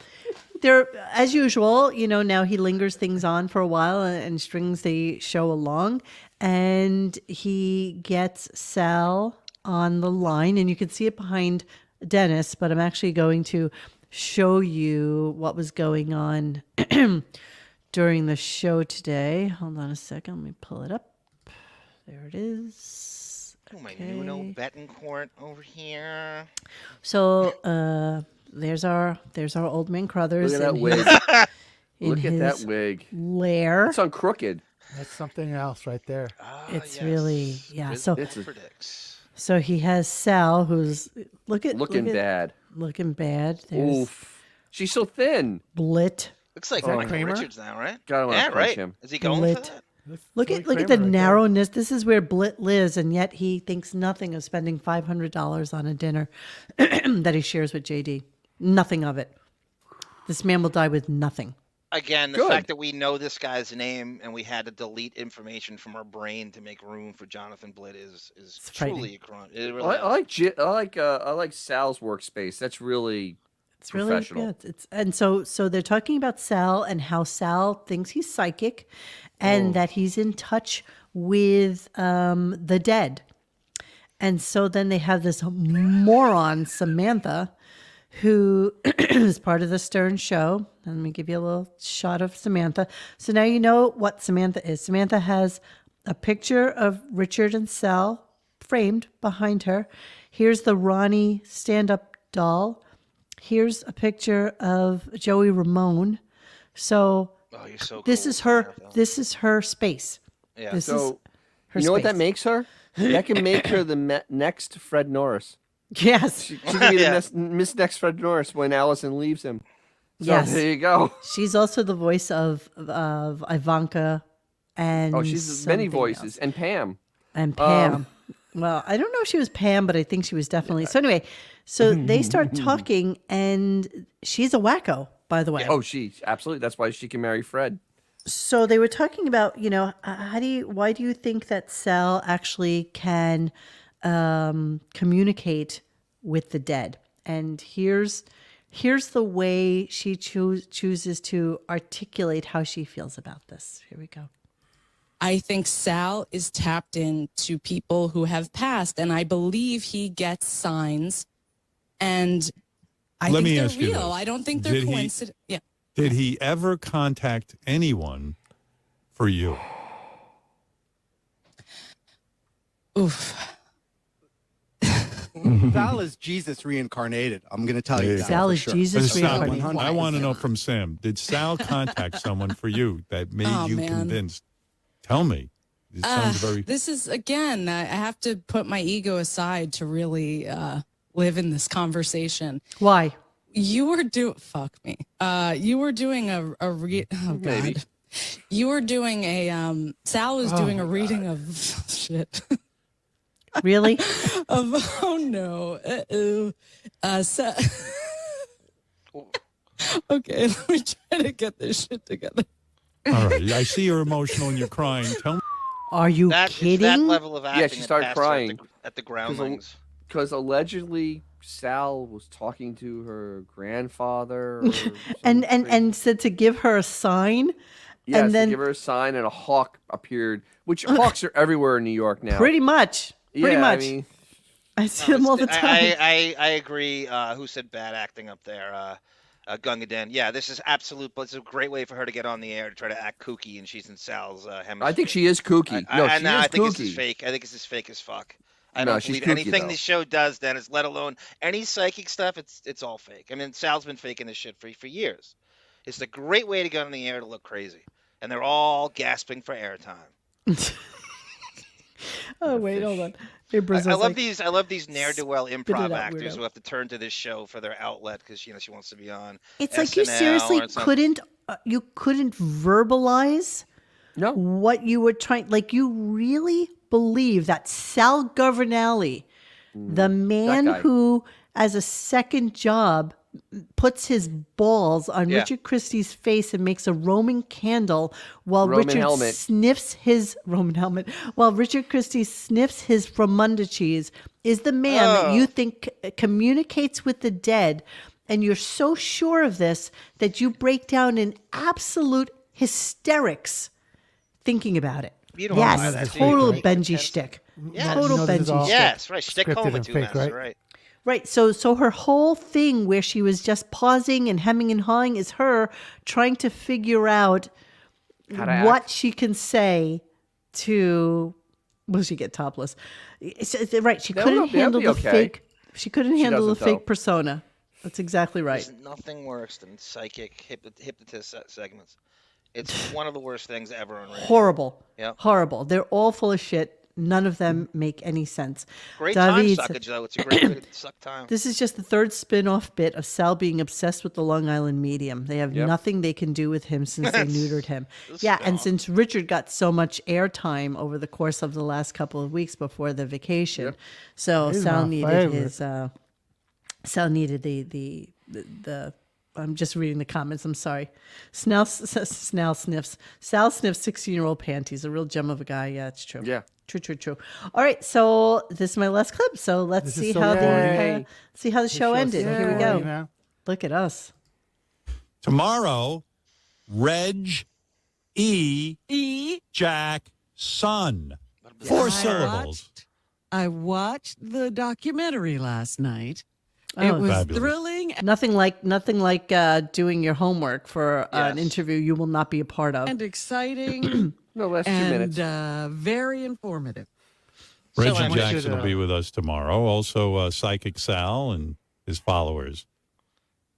there, as usual, now he lingers things on for a while and strings the show along, and he gets Sal on the line, and you can see it behind Dennis, but I'm actually going to show you what was going on during the show today. Hold on a second. Let me pull it up. There it is. Oh, my Nuno Betancourt over here. So there's our old man Crothers. Look at that in wig. his- in Look at that his wig. lair. It's on crooked. That's something else right there. It's really So predicts. so he has Sal, who's Looking bad. looking bad. There's Oof. She's so thin. Blit. Looks like that Michael Kramer? Richards now, right? God, I wanna yeah, punch right. him. Is he going Blit. for that? Look at the narrowness. This is where Blit lives, and yet he thinks nothing of spending $500 on a dinner that he shares with JD. Nothing of it. This man will die with nothing. Again, the Good. fact that we know this guy's name and we had to delete information from our brain to make room for Jonathan Blitt is frightening. truly a crime. It really I like Sal's workspace. That's really It's really professional. and so they're talking about Sal and how Sal thinks he's psychic, and that he's in touch with the dead. And so then they have this moron Samantha, who is part of the Stern show. Let me give you a little shot of Samantha. So now you know what Samantha is. Samantha has a picture of Richard and Sal framed behind her. Here's the Ronnie stand-up doll. Here's a picture of Joey Ramone. So, you're so this cool, is her. Samantha. This is her space. Yeah. This is So her you know what that space. makes her? That can make her the next Fred Norris. Yes. She can be Yeah. the Miss Next Fred Norris when Allison leaves him. So Yes. there you go. She's also the voice of Ivanka and Oh, she's many something voices. else. And Pam. And Pam. Well, I don't know if she was Pam, but I think she was definitely. So anyway, so they start talking, and she's a wacko, by the way. Oh, she absolutely. That's why she can marry Fred. So they were talking about, why do you think that Sal actually can communicate with the dead? And here's the way she chooses to articulate how she feels about this. Here we go. I think Sal is tapped into people who have passed, and I believe he gets signs, and I Let think me they're ask you real. this. I don't think they're Did he- coincident. Yeah. Did he ever contact anyone for you? Oof. Sal is Jesus reincarnated. I'm going to tell you that. Sal for is sure. Jesus Sal, reincarnated. I want to know from Sam. Did Sal contact someone for you that made Oh, you man. convinced? Tell me. It sounds very. This is, again, I have to put my ego aside to really live in this conversation. Why? You were fuck me. You were doing oh God. Maybe. You were doing a Sal was doing a reading of shit. Really? Oh no. Okay, let me try to get this shit together. All right. I see you're emotional and you're crying. Tell me. Are you It's that kidding? level of acting. she that started passed her crying. at the groundlings. Because allegedly Sal was talking to her grandfather. Or and said to give her a sign. yes, and then to give her a sign, and a hawk appeared. Which hawks are everywhere in New York now. pretty much. Pretty Yeah, much. I mean, I see them all the time. I agree. Who said bad acting up there? Gungadin. Yeah, this is absolute. But it's a great way for her to get on the air to try to act kooky, and she's in Sal's hemisphere. I think she is kooky. No, she is I think this kooky. is fake. I think this is fake as fuck. I No, don't she's believe kooky, anything though. this show does, Dennis. Let alone any psychic stuff. It's all fake. I mean, Sal's been faking this shit for years. It's a great way to get on the air to look crazy, and they're all gasping for airtime. Oh wait, hold on. Hey, I Brazil's love like, these. I love these ne'er do well improv out, actors weirdo. who have to turn to this show for their outlet because she wants to be on. It's like you SNL seriously or something. couldn't verbalize No. what you were trying. Like you really believe that Sal Governale, the man guy. who, as a second job, puts his balls on Yeah. Richard Christie's face and makes a Roman candle while Roman Richard helmet. sniffs his Roman helmet while Richard Christie sniffs his fromunda cheese is the man that you think communicates with the dead, and you're so sure of this that you break down in absolute hysterics thinking about it. You don't buy Yes, that, do you? total Right? Benji shtick. Yes. Total this is Benji all shtick. Yes, right. Stick home Scripted with and two fake, masters, right? Right. So her whole thing where she was just pausing and hemming and hawing is her trying to figure out How to what act. she can say to. Will she get topless? Right. She That couldn't would- that'd handle be the okay. fake. She couldn't handle the doesn't, fake though. persona. That's exactly right. There's nothing worse than psychic hypnotist segments. It's one of the worst things ever on radio. Horrible. Yeah. Horrible. They're all full of shit. None of them make any sense. Great time David, suckage, though. It's a great way to suck time. this is just the third spin-off bit of Sal being obsessed with the Long Island medium. They have Yep. nothing they can do with him since they neutered him. This Yeah, and spin-off. since Richard got so much airtime over the course of the last couple of weeks before the vacation, so He's Sal my needed favorite. his. Sal needed the. I'm just reading the comments. I'm sorry. Snell sniffs. Sal sniffs 16-year-old panties. A real gem of a guy. Yeah, it's true. Yeah. True. All right, so this is my last clip. So let's This is see so how corny. the show ended. Here we Corny, go. man. Look at us. Tomorrow, Reg Jack Son. 4 syllables. I watched the documentary last night. Oh, it was fabulous. thrilling Nothing like doing your homework for an interview you will not be a part of. and exciting No, last 2 and minutes. very informative. Reggie I Jackson should, will be with us tomorrow. Also, Psychic Sal and his followers.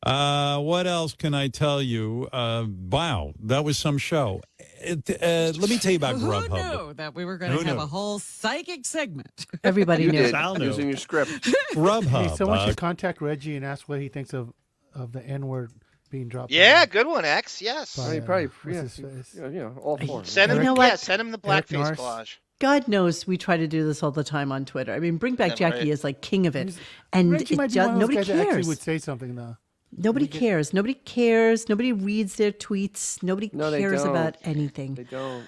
What else can I tell you? Wow, that was some show. Let me tell you about Who Grubhub. knew that we were going Who to have knew? a whole psychic segment? Everybody You knew. did. Sal It was knew. in your script. Grubhub. Hey, someone should contact Reggie and ask what he thinks of the N-word being dropped. Yeah, good one, X. Yes. By, He probably, what's yeah, his face? all 4. Send him, You know what? send him the Eric blackface Norris. collage. God knows we try to do this all the time on Twitter. I mean, Bring Back Yeah, Jackie right. is like king of it. And Reggie it might be one of those nobody guys that actually cares. would say something though. Nobody cares. Nobody cares. Nobody reads their tweets. Nobody No, they cares don't. about anything. They don't.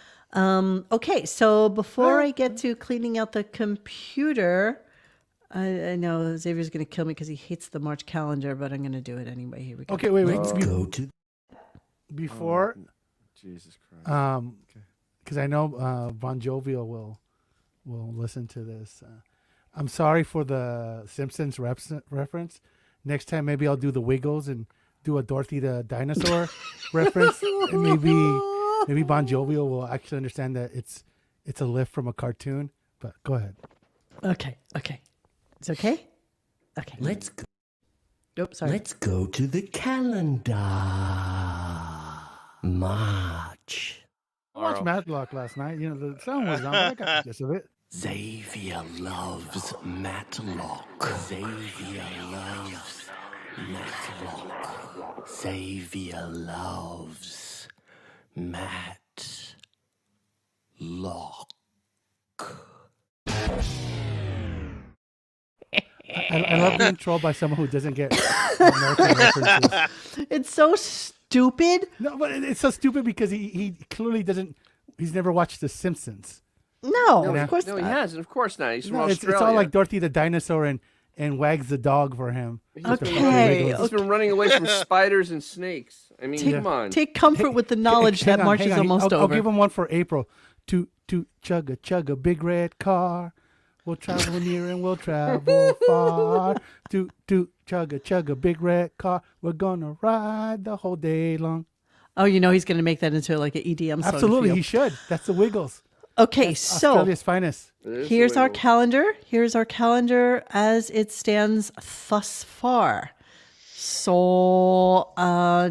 Okay, so before I get to cleaning out the computer, I know Xavier's going to kill me because he hates the March calendar, but I'm going to do it anyway. Here we go. Okay, wait. Let's go to Before, Jesus Christ. because I know Bon Jovial will listen to this. I'm sorry for the Simpsons reference. Next time, maybe I'll do the Wiggles and do a Dorothy the dinosaur reference, and maybe Bon Jovial will actually understand that it's a lift from a cartoon. But go ahead. Okay. It's okay? Okay. let's go, Oops, sorry. let's go to the calendar. March. I watched Matlock last night. You know, the song was on, but I got the gist of it. Xavier loves Matlock. Xavier loves Matlock. Xavier loves Matlock. I love being trolled by someone who doesn't get American references. It's so stupid. No, but it's so stupid because he clearly doesn't. He's never watched The Simpsons. No, Yeah. of course No, he not. hasn't. Of course not. He's from No, Australia. it's all like Dorothy the dinosaur and Wags the dog for him. with the fucking Okay, Wiggles. He's been running away from spiders and snakes. I mean, come on. Take comfort with the knowledge Hang that on, March hang is on. almost I'll over. give him one for April. To chug a big red car. We'll travel near and we'll travel far. To chug a big red car. We're gonna ride the whole day long. Oh, you know he's going to make that into like an EDM song. Absolutely, feel. he should. That's the Wiggles. Okay, so Australia's finest. here's our calendar. Here's our calendar as it stands thus far. So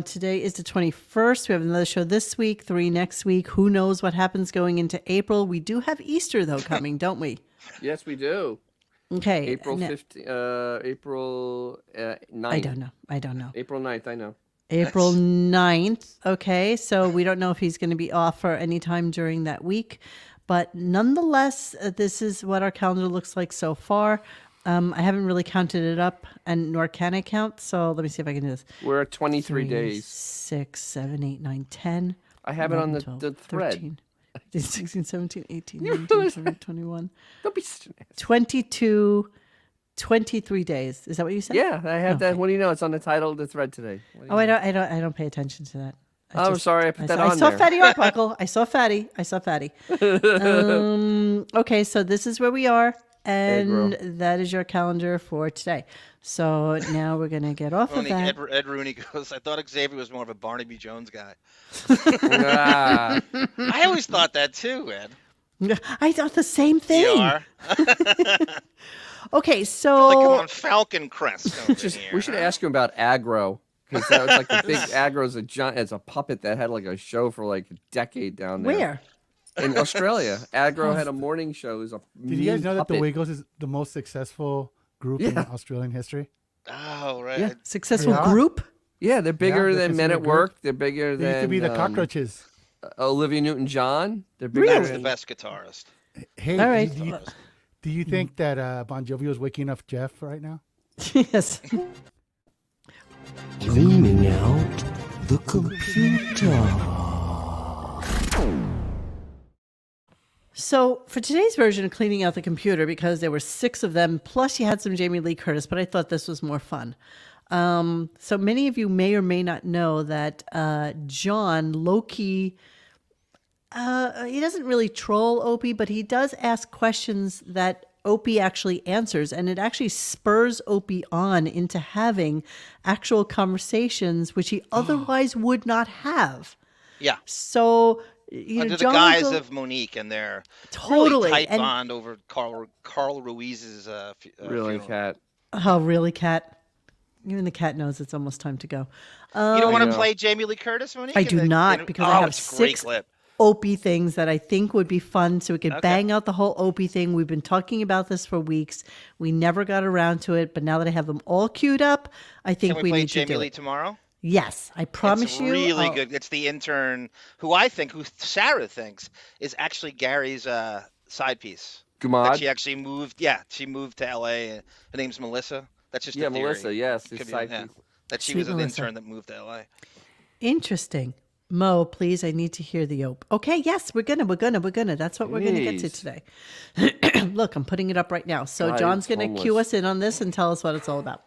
today is the 21st. We have another show this week, 3 next week. Who knows what happens going into April? We do have Easter, though, coming, don't we? Yes, we do. Okay. April now- 15th, April 9th. I don't know. April 9th, I know. April 9th. Okay, so we don't know if he's going to be off for any time during that week. But nonetheless, this is what our calendar looks like so far. I haven't really counted it up, and nor can I count. So let me see if I can do this. We're at 23 3, days. 6, 7, 8, 9, 10. I have it on 11, the 12, thread. 13, 15, 16, 17, 18, You 19, realize 20, 21. Don't be such an ass. 23 days. Is that what you said? Yeah, I have that. Okay. What do you know? It's on the title of the thread today. What do you Oh, know? I don't pay attention to that. I'm sorry, I put that I on saw there. Fatty Arbuckle. I saw Fatty. Okay, so this is where we are, and that is your calendar for today. So now we're gonna get off of Only that. Ed Rooney goes, I thought Xavier was more of a Barnaby Jones guy. Ah. I always thought that too, Ed. I thought the same thing. You are. Okay, Like so I'm on Falcon Crest. over here, We should huh? ask him about aggro. Because that was like the big aggro's a puppet that had like a show for like a decade down there. where? In Australia. Aggro had a morning show. It was a Did you guys know that the puppet. Wiggles is the most successful group in Yeah. Australian history? Oh, right. Yeah. Successful Yeah. group? Yeah, they're bigger they're than Men considered at Work. They're bigger They than used to be the Cockroaches. Olivia Newton-John. They're bigger Really? That's the than best guitarist. Hey, All right. do you think that Bon Jovi is waking up Jeff right now? Yes. Cleaning out the computer. So for today's version of cleaning out the computer, because there were 6 of them, plus you had some Jamie Lee Curtis, but I thought this was more fun. So many of you may or may not know that John low-key, he doesn't really troll Opie, but he does ask questions that Opie actually answers, and it actually spurs Opie on into having actual conversations which he otherwise would not have. Yeah. So, Under the John guise will go- of Monique and their Totally, really tight and- bond over Carl Ruiz's Really, funeral. Cat. Oh, really, Cat? Even the cat knows it's almost time to go. You don't want I to know. play Jamie Lee Curtis, Monique? I in do the- not, in- because oh, I have it's a great 6 clip. Opie things that I think would be fun, so we could Okay. bang out the whole Opie thing. We've been talking about this for weeks. We never got around to it, but now that I have them all queued up, I think Can we play need to Jamie do Lee it. tomorrow? Yes, I promise It's you. really I'll- good. It's the intern who Sara thinks is actually Gary's side piece. That Gumad? she actually moved. Yeah, she moved to L.A. Her name's Melissa. That's just Yeah, a theory. Melissa, yes, It his could be- side yeah. piece. That she Sweet was an Melissa. intern that moved to L.A. Interesting. Mo, please, I need to hear the Ope. Okay, yes, we're gonna. That's what we're gonna get to Jeez. today. Look, I'm putting it up right now. So God, John's he's gonna cue homeless. us in on this and tell us what it's all about.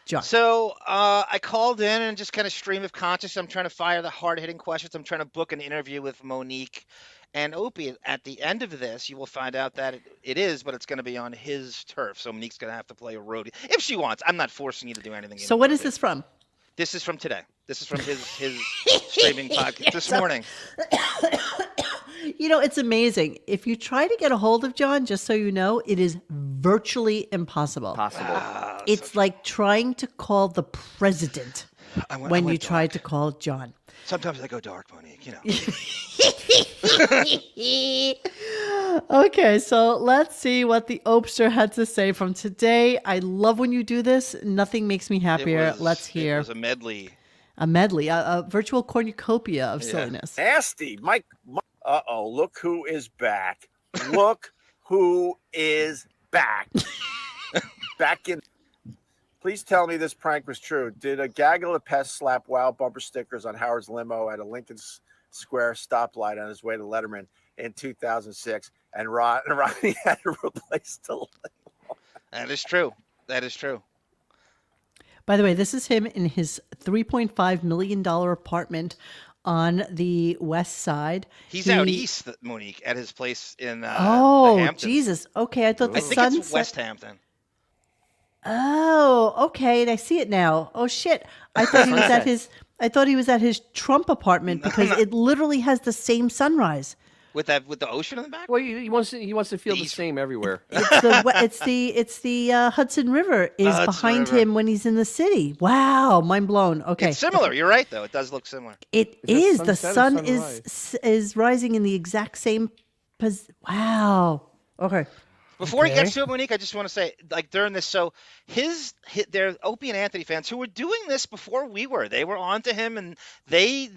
John. So I called in and just kind of stream of consciousness. I'm trying to fire the hard-hitting questions. I'm trying to book an interview with Monique and Opie. At the end of this, you will find out that it is, but it's going to be on his turf. So Monique's going to have to play a roadie if she wants. I'm not forcing you to do anything. So what is this from? This is from today. This is from his streaming podcast this morning. It's amazing. If you try to get a hold of John, just so you know, it is virtually impossible. Possible. It's like trying to call the president I when went you dark. try to call John. Sometimes I go dark, Monique. Okay, so let's see what the Opster had to say from today. I love when you do this. Nothing makes me happier. Let's hear It was a medley. a medley, a virtual cornucopia of silliness. Nasty. Mike. Uh-oh. Look who is back. Look who is back. Back in. Please tell me this prank was true. Did a gaggle of pests slap wild bumper stickers on Howard's limo at a Lincoln Square stoplight on his way to Letterman in 2006? And Ronnie had to replace the limo. That is true. That is true. By the way, this is him in his $3.5 million apartment on the west side. He's out east, Monique, at his place in the Oh, Hamptons. Jesus. Okay, I thought the I think sun it's West Hampton. Oh, okay. And I see it now. Oh shit. I thought he was at his Trump apartment because it literally has the same sunrise. With the ocean in the back? Well, he wants to feel the same everywhere. It's the Hudson River is Hudson behind River. him when he's in the city. Wow, mind blown. Okay. It's similar. You're right, though. It does look similar. It Is is. it The sunset or sun is rising in the exact same Wow. Okay. Before he gets to it, Monique, I just want to say, like during this, so they're Opie and Anthony fans who were doing this before we were. They were onto him, and they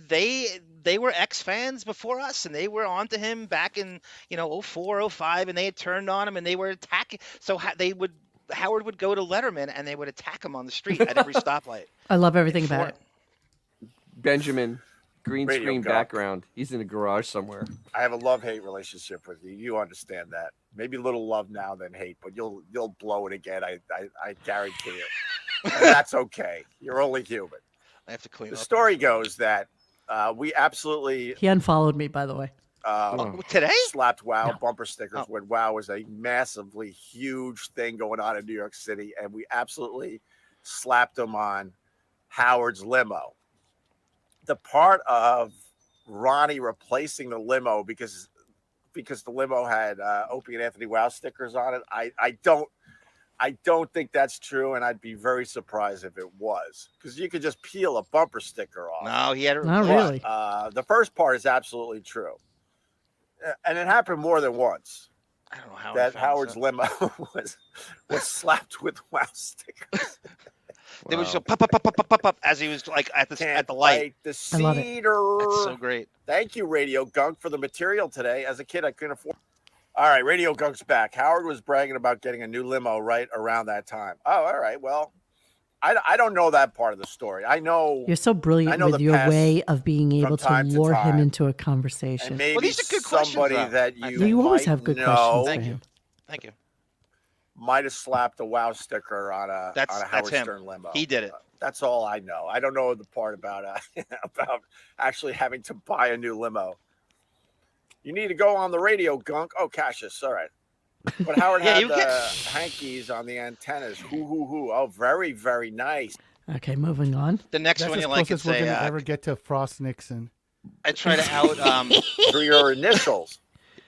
were X fans before us, and they were onto him back in 04, 05, and they had turned on him, and they were attacking. So Howard would go to Letterman, and they would attack him on the street at every stoplight. I love everything about it. Benjamin, green Radio screen Gunk. background. He's in a garage somewhere. I have a love-hate relationship with you. You understand that. Maybe a little love now than hate, but you'll blow it again. I guarantee it. And that's okay. You're only human. I have to clean The up. story goes that we absolutely He unfollowed me, by the way. Today? slapped WoW bumper stickers when WoW was a massively huge thing going on in New York City, and we absolutely slapped them on Howard's limo. The part of Ronnie replacing the limo because the limo had Opie and Anthony WoW stickers on it, I don't think that's true, and I'd be very surprised if it was, because you could just peel a bumper sticker off. No, he had it. Not really. The first part is absolutely true, and it happened more than once. I don't know how That Howard's limo was slapped with WoW stickers. There was a pop, pop, pop, pop, pop, pop, pop, as he was like at the light. The I love it. cedar. That's so great. Thank you, Radio Gunk, for the material today. As a kid, I couldn't afford. All right, Radio Gunk's back. Howard was bragging about getting a new limo right around that time. Oh, all right. Well, I don't know that part of the story. I know. You're so I brilliant know with the your past way of being able to time to lure him time. into a And conversation. maybe these are good questions, somebody though. that I you, think. You always might have good know questions. Thank for you. him. Thank you. might have slapped a WoW sticker on a That's Howard him. Stern limo. He did it. That's all I know. I don't know the part about about actually having to buy a new limo. You need to go on the radio, Gunk. Oh, Cassius. All right. But Howard had the hankies on the antennas. Hoo. Oh, very, very nice. Okay, moving on. The next That's one as you like close is as we're a. gonna ever get to Frost Nixon. I try to out. Through your initials.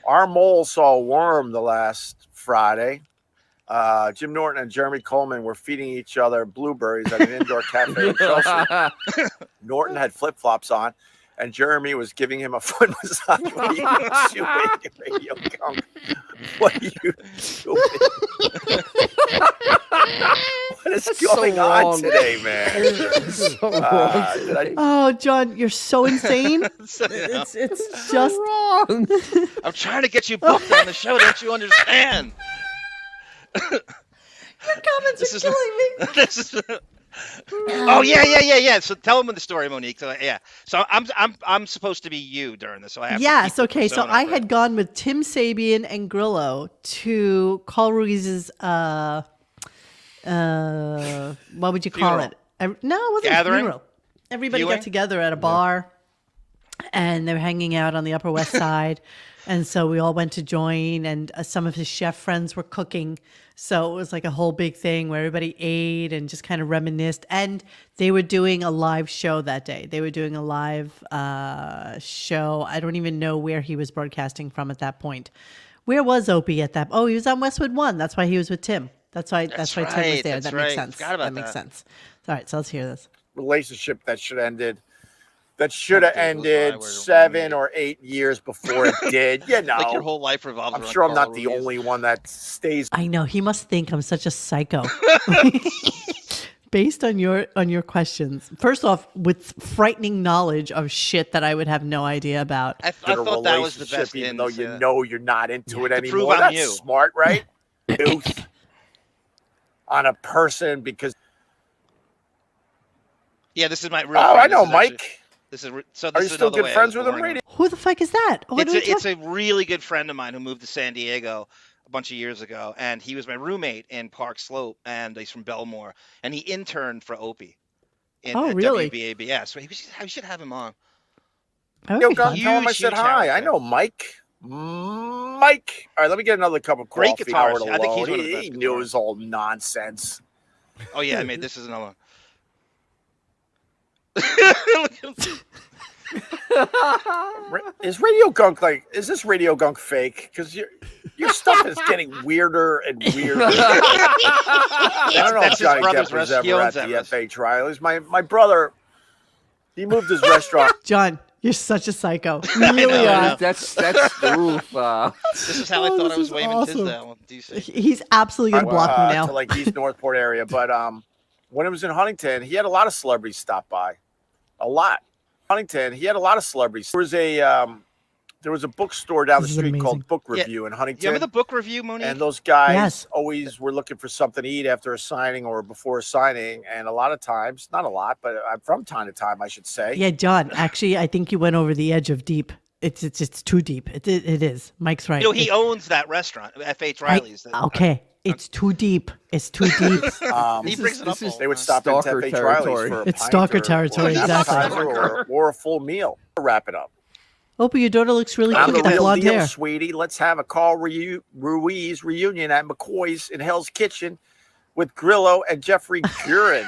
Our mole saw a worm the last Friday. Jim Norton and Jeremy Coleman were feeding each other blueberries at an indoor cafe in Chelsea. Norton had flip-flops on, and Jeremy was giving him a foot massage. What are you doing, Radio Gunk? What are you doing? What is going on today, man? Oh, John, you're so insane. It's just wrong. I'm trying to get you booked on the show. Don't you understand? Your comments are killing me. This is. Oh yeah. So tell them the story, Monique. So yeah. So I'm supposed to be you during this. So I have. Yes. To Okay. So I had gone with Tim Sabian and Grillo to Carl Ruiz's. What would you call Funeral. it? No, it wasn't Gathering? a funeral. Everybody Viewing? got together at a bar, and they were hanging out on the Upper West Side. And so we all went to join, and some of his chef friends were cooking. So it was like a whole big thing where everybody ate and just kind of reminisced. And they were doing a live show that day. They were doing a live show. I don't even know where he was broadcasting from at that point. Where was Opie at that? Oh, he was on Westwood One. That's why he was with Tim. That's why Tim was there. right, That that's makes right. sense. Forgot about That makes that. sense. All right, so let's hear this. Relationship that should have ended 7 or 8 years before it did. You know, Like your whole life revolves I'm around sure I'm Carl not the Ruiz. only one that stays. I know he must think I'm such a psycho. Based on your questions, first off, with frightening knowledge of shit that I would have no idea about. I to the thought that was the relationship, best. even though you know you're not into it To anymore. prove I'm That's you. smart, right? Youth on a person because. Yeah, this is my real. Oh, friend. I know, This is actually- Mike. This is so. Are This you is still another good way friends of with him, boring Radio? Who the fuck is that? What are we It's talking- a really good friend of mine who moved to San Diego a bunch of years ago, and he was my roommate in Park Slope, and he's from Belmore, and he interned for Opie. Oh, really? WBAB. Yeah, so we should have him on. That would Yo, be Gun, fun. tell him I Huge, said huge hi. Howard I fan. know Mike. Mike. All right, let me get another cup of Great coffee. guitarist. Howard I think he's alone. one of the He best knew it was all nonsense. Oh yeah, I made this is another one. Is Radio Gunk is this Radio Gunk fake? Because your stuff is getting weirder and weirder. I don't know if That's his Johnny brother's Depp was rest- he ever owns at the that FH Riley's. My brother, he moved his restaurant. John, you're such a psycho. You really are. That's oof. This is how I Oh, thought this I was is waving awesome. Tisdale. DC. He's absolutely gonna block me now. To like East Northport area. But when it was in Huntington, he had a lot of celebrities stop by. A lot. Huntington, he had a lot of celebrities. There was a bookstore down This the is street called amazing. Book Yeah. Review in You Huntington. remember the book review, Monique? And those guys Yes. always were looking for something to eat after a signing or before a signing. And a lot of times, not a lot, but from time to time, I should say. Yeah, John. Actually, I think you went over the edge of deep. It's too deep. It is. Mike's right. You know, he It- owns that restaurant, FH Riley's. okay, it's too deep. It's too deep. He brings it up. this is- They would stop in Stalker FH Riley's territory. for a It's pint stalker or territory, an exactly. appetizer or a full meal. Wrap it up. Opie, your daughter looks really I'm cute the with that real blonde deal, hair. sweetie. Let's have a Carl Ruiz reunion at McCoy's in Hell's Kitchen with Grillo and Jeffrey Gurin.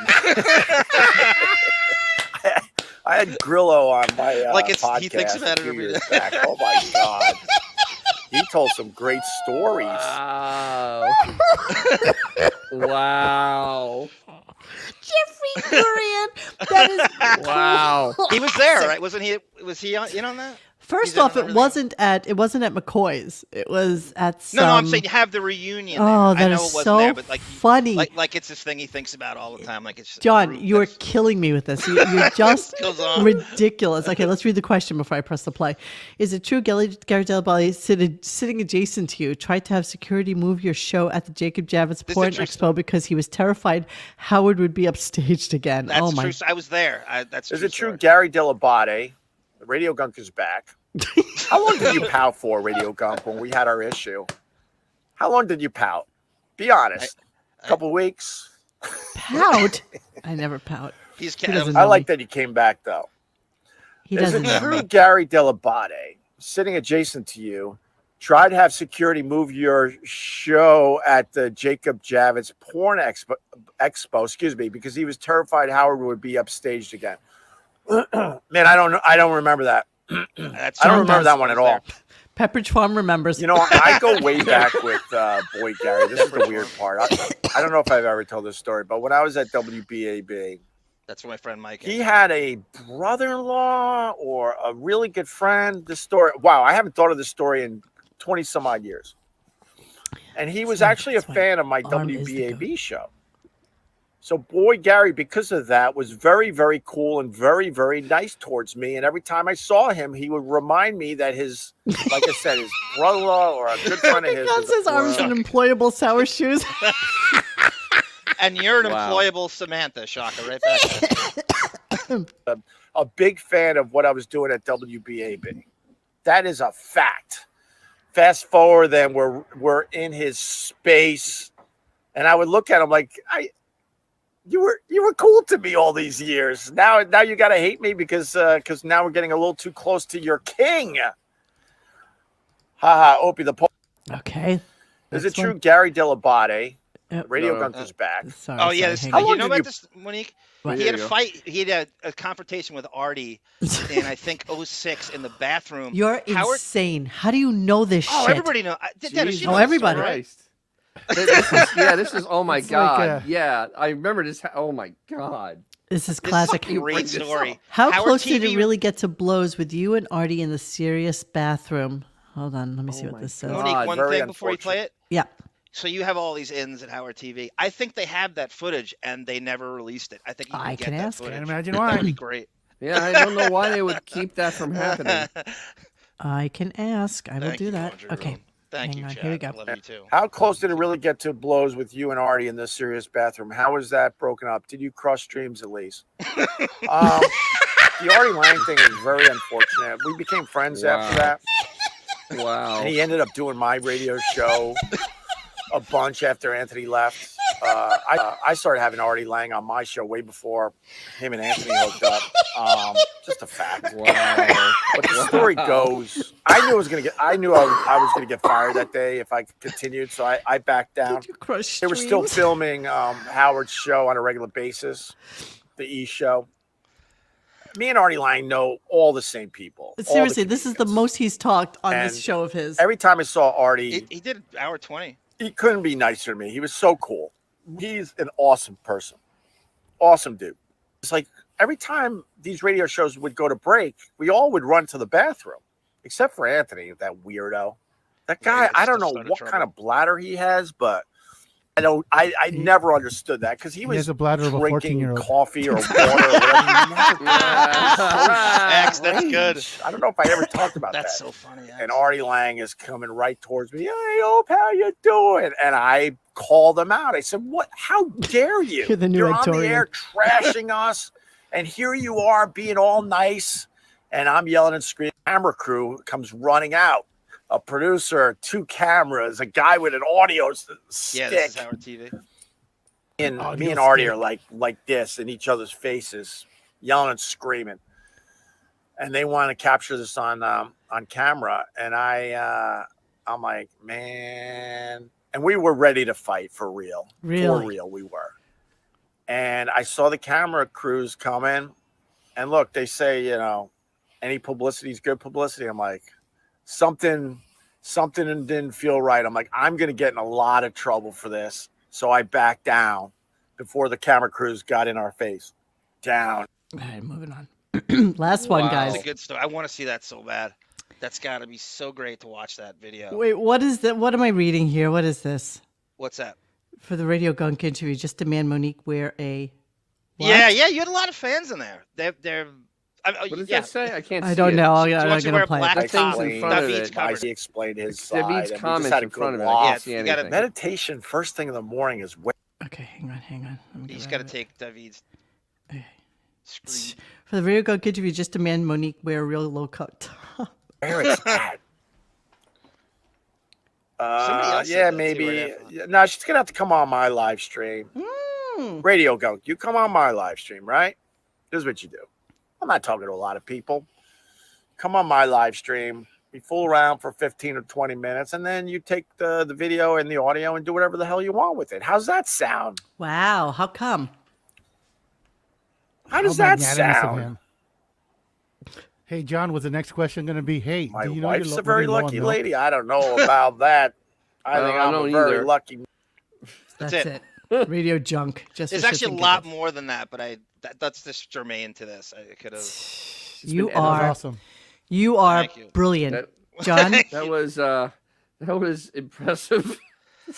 I had Grillo on my Like it's- podcast he thinks about a it few every years day. back. Oh my god, he told some great stories. Wow. Wow. Jeffrey Durian. That is Wow. He was there, right? Wasn't he? Was he in on that? First He's in off, on it everything? wasn't at McCoy's. It was at some. No, I'm saying you have the reunion. Oh, there. I that know is it wasn't so there, but like funny. like it's this thing he thinks about all the time. Like it's John, group you are that's- killing me with this. You're just Goes on. ridiculous. Okay, let's read the question before I press the play. Is it true Gary Delabelli sitting adjacent to you tried to have security move your show at the Jacob Javits This Porn is true Expo because he was terrified Howard would be upstaged again? That's oh my! true. I was there. That's Is it true story. Gary Delabate, the Radio Gunk is back? How long did you pout for, Radio Gunk, when we had our issue? How long did you pout? Be honest. A couple weeks? pout. I never pout. He's He doesn't I know like me. that you came back though. He There's a doesn't know true me. Gary Delabate sitting adjacent to you. Tried to have security move your show at the Jacob Javits Porn Expo, excuse me, because he was terrified Howard would be upstaged again. Man, I don't remember that. I don't remember that one at all. Pepperidge Farm remembers. You know, I go way back with boy Gary. This is the weird part. I don't know if I've ever told this story, but when I was at WBAB, That's where my friend Mike he is. had a brother-in-law or a really good friend. This story, wow, I haven't thought of this story in 20 some odd years. And he was actually a fan of my WBAB show. So boy Gary, because of that, was very, very cool and very, very nice towards me. And every time I saw him, he would remind me that his, like I said, his brother-in-law or a good friend of his. That's his arms and employable sour shoes. And you're an employable Samantha, Shaka, right back. A big fan of what I was doing at WBAB. That is a fact. Fast forward, then we're in his space, and I would look at him like, you were cool to me all these years. Now you gotta hate me because now we're getting a little too close to your king. Haha, Opie the Pope. Okay. There's a true Gary Delabate. Yep. RadioGunk is back. Sorry, Oh yeah, sorry, this, hang on. you know about this, Monique? What? He had a There you go. fight. He had a confrontation with Artie in I think 06 in the bathroom. You're Howard. insane. How do you know this Oh, shit? everybody know. Dennis, you Oh, know this everybody. story, right? This is. Oh my It's like, God. Yeah, I remember this. Oh my God. This is This classic. is a great story. How Howard close did it TV really get to blows with you and Artie in the serious bathroom? Hold on, let me see what this says. Monique, one very thing before you play it. Yeah. So you have all these ins at Howard TV. I think they have that footage and they never released it. I think you I get can that ask. footage. Can't imagine That'd why. be great. Yeah, I don't know why they would keep that from happening. I can ask. I will Thank do you, that. Laundry Okay. Room. Thank Hang you, on, Chad. here we go. I love you too. How close did it really get to blows with you and Artie in the serious bathroom? How was that broken up? Did you cross streams at least? The Artie Lang thing is very unfortunate. We became friends after that. Wow. And he ended up doing my radio show a bunch after Anthony left. I started having Artie Lang on my show way before him and Anthony hooked up. Just a fact. Wow. But the story goes, I knew I was gonna get fired that day if I continued, so I backed down. Did you crush They were still streams? filming Howard's show on a regular basis, the E show. Me and Artie Lang know all the same people. all the Seriously, this is the comedians. most he's talked on And this show of his. Every time I saw Artie, He did hour 20. he couldn't be nicer to me. He was so cool. He's an awesome person. Awesome dude. It's like every time these radio shows would go to break, we all would run to the bathroom, except for Anthony, that weirdo. That guy, I don't know what kind of bladder he has, but I never understood that because he was has a bladder of a drinking 14-year-old. coffee or water or whatever. X, that's good. I don't know if I ever talked about That's that. so funny. X. And Artie Lang is coming right towards me. Hey, Ope, how you doing? And I called him out. I said, "What? How dare you? You're the new You're on the Victorian. air trashing us, and here you are being all nice." And I'm yelling and screaming. Camera crew comes running out. A producer, 2 cameras, a guy with an audio stick. Yeah, this is Howard TV. And Audio me and Artie stick. are like this in each other's faces, yelling and screaming. And they want to capture this on camera. And I'm like, man. And we were ready to fight for real. Really? For real, we were. And I saw the camera crews come in. And look, they say, any publicity is good publicity. I'm like, something didn't feel right. I'm like, I'm going to get in a lot of trouble for this. So I backed down before the camera crews got in our face. Down. All right, moving on. Last one, Wow. guys. It's a good story. I want to see that so bad. That's got to be so great to watch that video. Wait, what is that? What am I reading here? What is this? What's that? For the RadioGunk interview, just demand Monique wear a. What? Yeah, you had a lot of fans in there. They're What does yeah. that say? I can't see I don't it. know. She I'm wants not to wear going to play black it. That thing's in Explained- front of David's it. covered. He explained his It's side. David's and we just comments had a in front good of it. I laugh. can't see Yeah, you gotta- anything. Meditation first thing in the morning is way Okay, hang on. Let me get He's rid got to of it. take David's Okay. screen. For the RadioGunk interview, just demand Monique wear a real low cut top. where it's at. Somebody else said Yeah, that too, maybe. right after. No, she's gonna have to come on my live stream. RadioGunk, you come on my live stream, right? This is what you do. I'm not talking to a lot of people. Come on my live stream. You fool around for 15 or 20 minutes, and then you take the video and the audio and do whatever the hell you want with it. How's that sound? Wow. How come? How does that magnanimous of sound? him. Hey, John, was the next question going to be, hey, My do you know wife's you're a very running low on lucky milk? lady. I don't know about that. I think I'm don't a very either. lucky. That's it. Radio junk. Just There's for shits actually a and lot giggles. more than that, but that's just germane to this. I could have. You That was are awesome. You are Thank you. brilliant, John. That was impressive.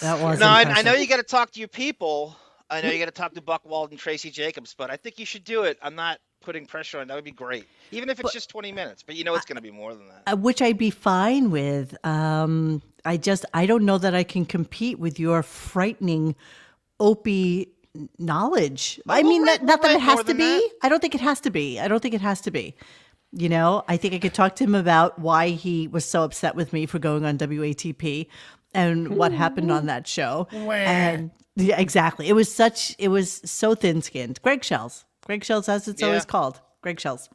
That was No, I impressive. know you got to talk to your people. I know you got to talk to Buck Wald and Tracy Jacobs, but I think you should do it. I'm not putting pressure on. That would be great, even if it's just 20 minutes. But you know it's going to be more than that. Which I'd be fine with. I don't know that I can compete with your frightening Opie knowledge. I mean, write- not that we'll it write has more to than be. that. I don't think it has to be. I don't think it has to be. You know, I think I could talk to him about why he was so upset with me for going on WATP and what happened on that show. And yeah, exactly. It was so thin-skinned. Greg Shells, as it's always Yeah. called. Greg Shells.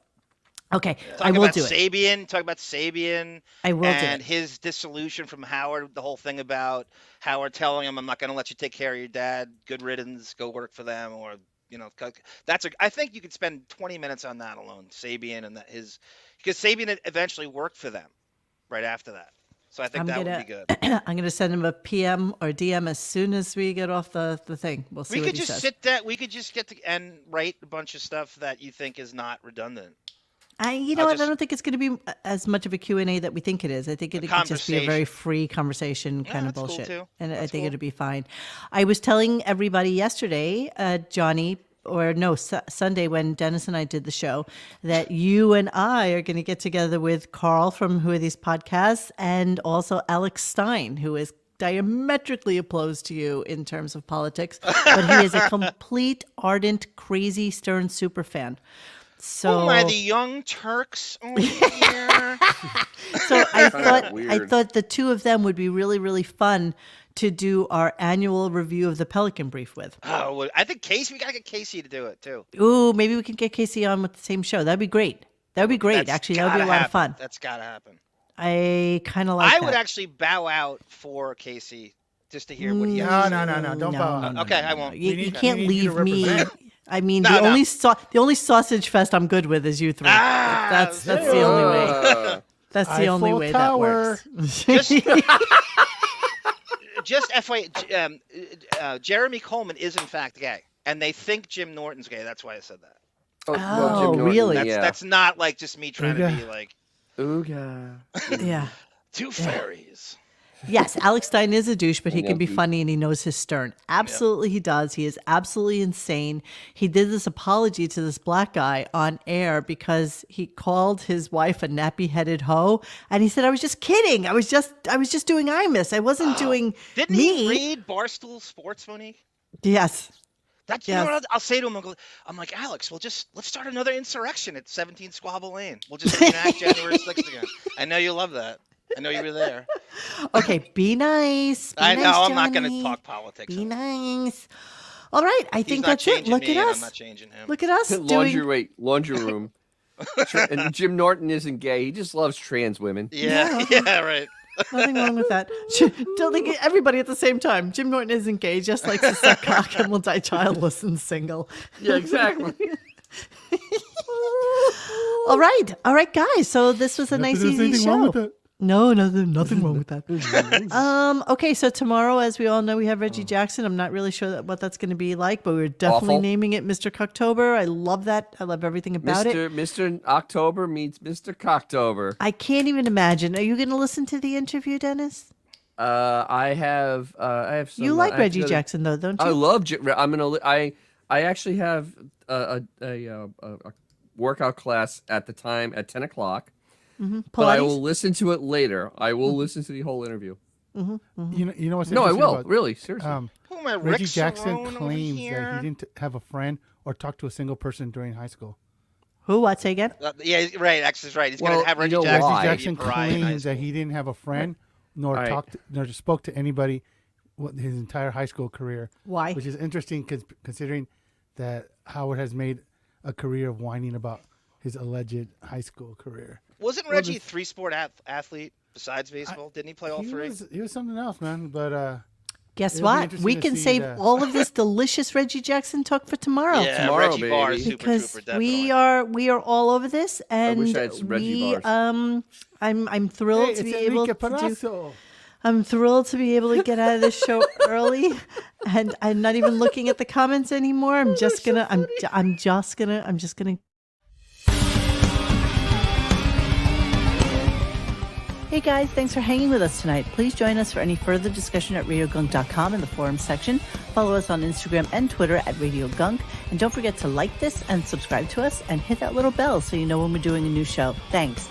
Okay, Talk I will about do it. Sabian. Talk about Sabian. I will do and it. his dissolution from Howard. The whole thing about Howard telling him, "I'm not going to let you take care of your dad. Good riddance. Go work for them." Or I think you could spend 20 minutes on that alone. Sabian and because Sabian eventually worked for them right after that. So I think that would be good. I'm gonna send him a PM or DM as soon as we get off the thing. We'll see We what could he just says. sit there. We could just get to and write a bunch of stuff that you think is not redundant. You know what? I don't think it's going to be as much of a Q&A that we think it is. I think it could just be a very conversation. free conversation kind of that's cool bullshit. too. And I That's think cool. it'll be fine. I was telling everybody yesterday, Johnny, or no, Sunday when Dennis and I did the show, that you and I are going to get together with Carl from Who Are These Podcasts and also Alex Stein, who is diametrically opposed to you in terms of politics, but he is a complete, ardent, crazy Stern super fan. So, Who am I, the Young Turks over here? so I thought weird. the two of them would be really, really fun to do our annual review of the Pelican Brief with. Oh, well, I think Casey. We gotta get Casey to do it too. Ooh, maybe we can get Casey on with the same show. That'd be great. That would be great. That's Actually, that would be a gotta lot of happen. fun. That's gotta happen. I kind of like I that. would actually bow out for Casey just to hear what he No, has to no, say. no, no. Don't bow out. Okay, I won't. You, We need- you can't we need you leave to me. represent. I mean, No, no. the only sausage fest I'm good with is you three. That's the only way. That's the only Eiffel way Tower. that works. Just FYI, Jeremy Coleman is in fact gay, and they think Jim Norton's gay. That's why I said that. Oh, Jim Norton, really? That's not like just me trying to be like Ooga. Yeah. two fairies. Yes, Alex Stein is a douche, but he can be Pinocchio. funny and he knows his Stern. Absolutely, he does. He is absolutely insane. He did this apology to this black guy on air because he called his wife a nappy-headed hoe, and he said, "I was just kidding. I was just doing Imus. I wasn't doing Didn't me." he read Barstool Sports, Monique? Yes. That's Yes. you know what I'll say to him. I'm like, Alex, let's start another insurrection at 17 Squabble Lane. We'll just reenact January 6th again. I know you love that. I know you were there. Okay, be nice. Be I nice, know I'm not going to Johnny. talk politics. Be nice. All right, I He's think not that's it. changing Look me, at and us. I'm not changing him. Look at us doing. Laundry room. And Jim Norton isn't gay. He just loves trans women. Yeah, yeah, right. Nothing wrong with that. Don't think everybody at the same time. Jim Norton isn't gay, just likes to suck cock and will die childless and single. Yeah, exactly. All right, guys. So this was a nice, There's easy anything show. wrong with that. No, nothing wrong with that. Okay, so tomorrow, as we all know, we have Reggie Jackson. I'm not really sure what that's going to be like, but we're definitely Awful. naming it Mr. Cocktober. I love that. I love everything about it. Mr. October meets Mr. Cocktober. I can't even imagine. Are you going to listen to the interview, Dennis? I have some. You like I have to Reggie go to- Jackson, though, don't you? I love. I'm gonna. I actually have a workout class at the time at 10 o'clock. But I will listen to it later. I will listen to the whole interview. You know what's No, I interesting will. about, Really, seriously. Who am I, Reggie Rick Jackson Cerrone over claims here? that he didn't have a friend or talk to a single person during high school. Who? What? Say again? Yeah, right. Actually, right. He's Well, going to have you Reggie know Jackson. why? Reggie Jackson be a pariah in high claims that school. he didn't have a friend nor Right. talked nor spoke to anybody his entire high school career. Why? Which is interesting considering that Howard has made a career of whining about his alleged high school career. Wasn't Reggie a three-sport athlete besides baseball? Didn't he play all three? He was something else, man. But guess it'll be what? interesting We to can see save all of this delicious Reggie Jackson talk for tomorrow. Yeah, Tomorrow, Reggie baby. Bar is super Because trooper, definitely. we are all over this, and wish I had some Reggie bars. I'm thrilled to be able to do. Palazzo. I'm thrilled to be able to get out of this show early, and I'm not even looking at the comments anymore. I'm just gonna. Hey guys, thanks for hanging with us tonight. Please join us for any further discussion at RadioGunk.com in the forum section. Follow us on Instagram and Twitter at RadioGunk. And don't forget to like this and subscribe to us and hit that little bell so you know when we're doing a new show. Thanks.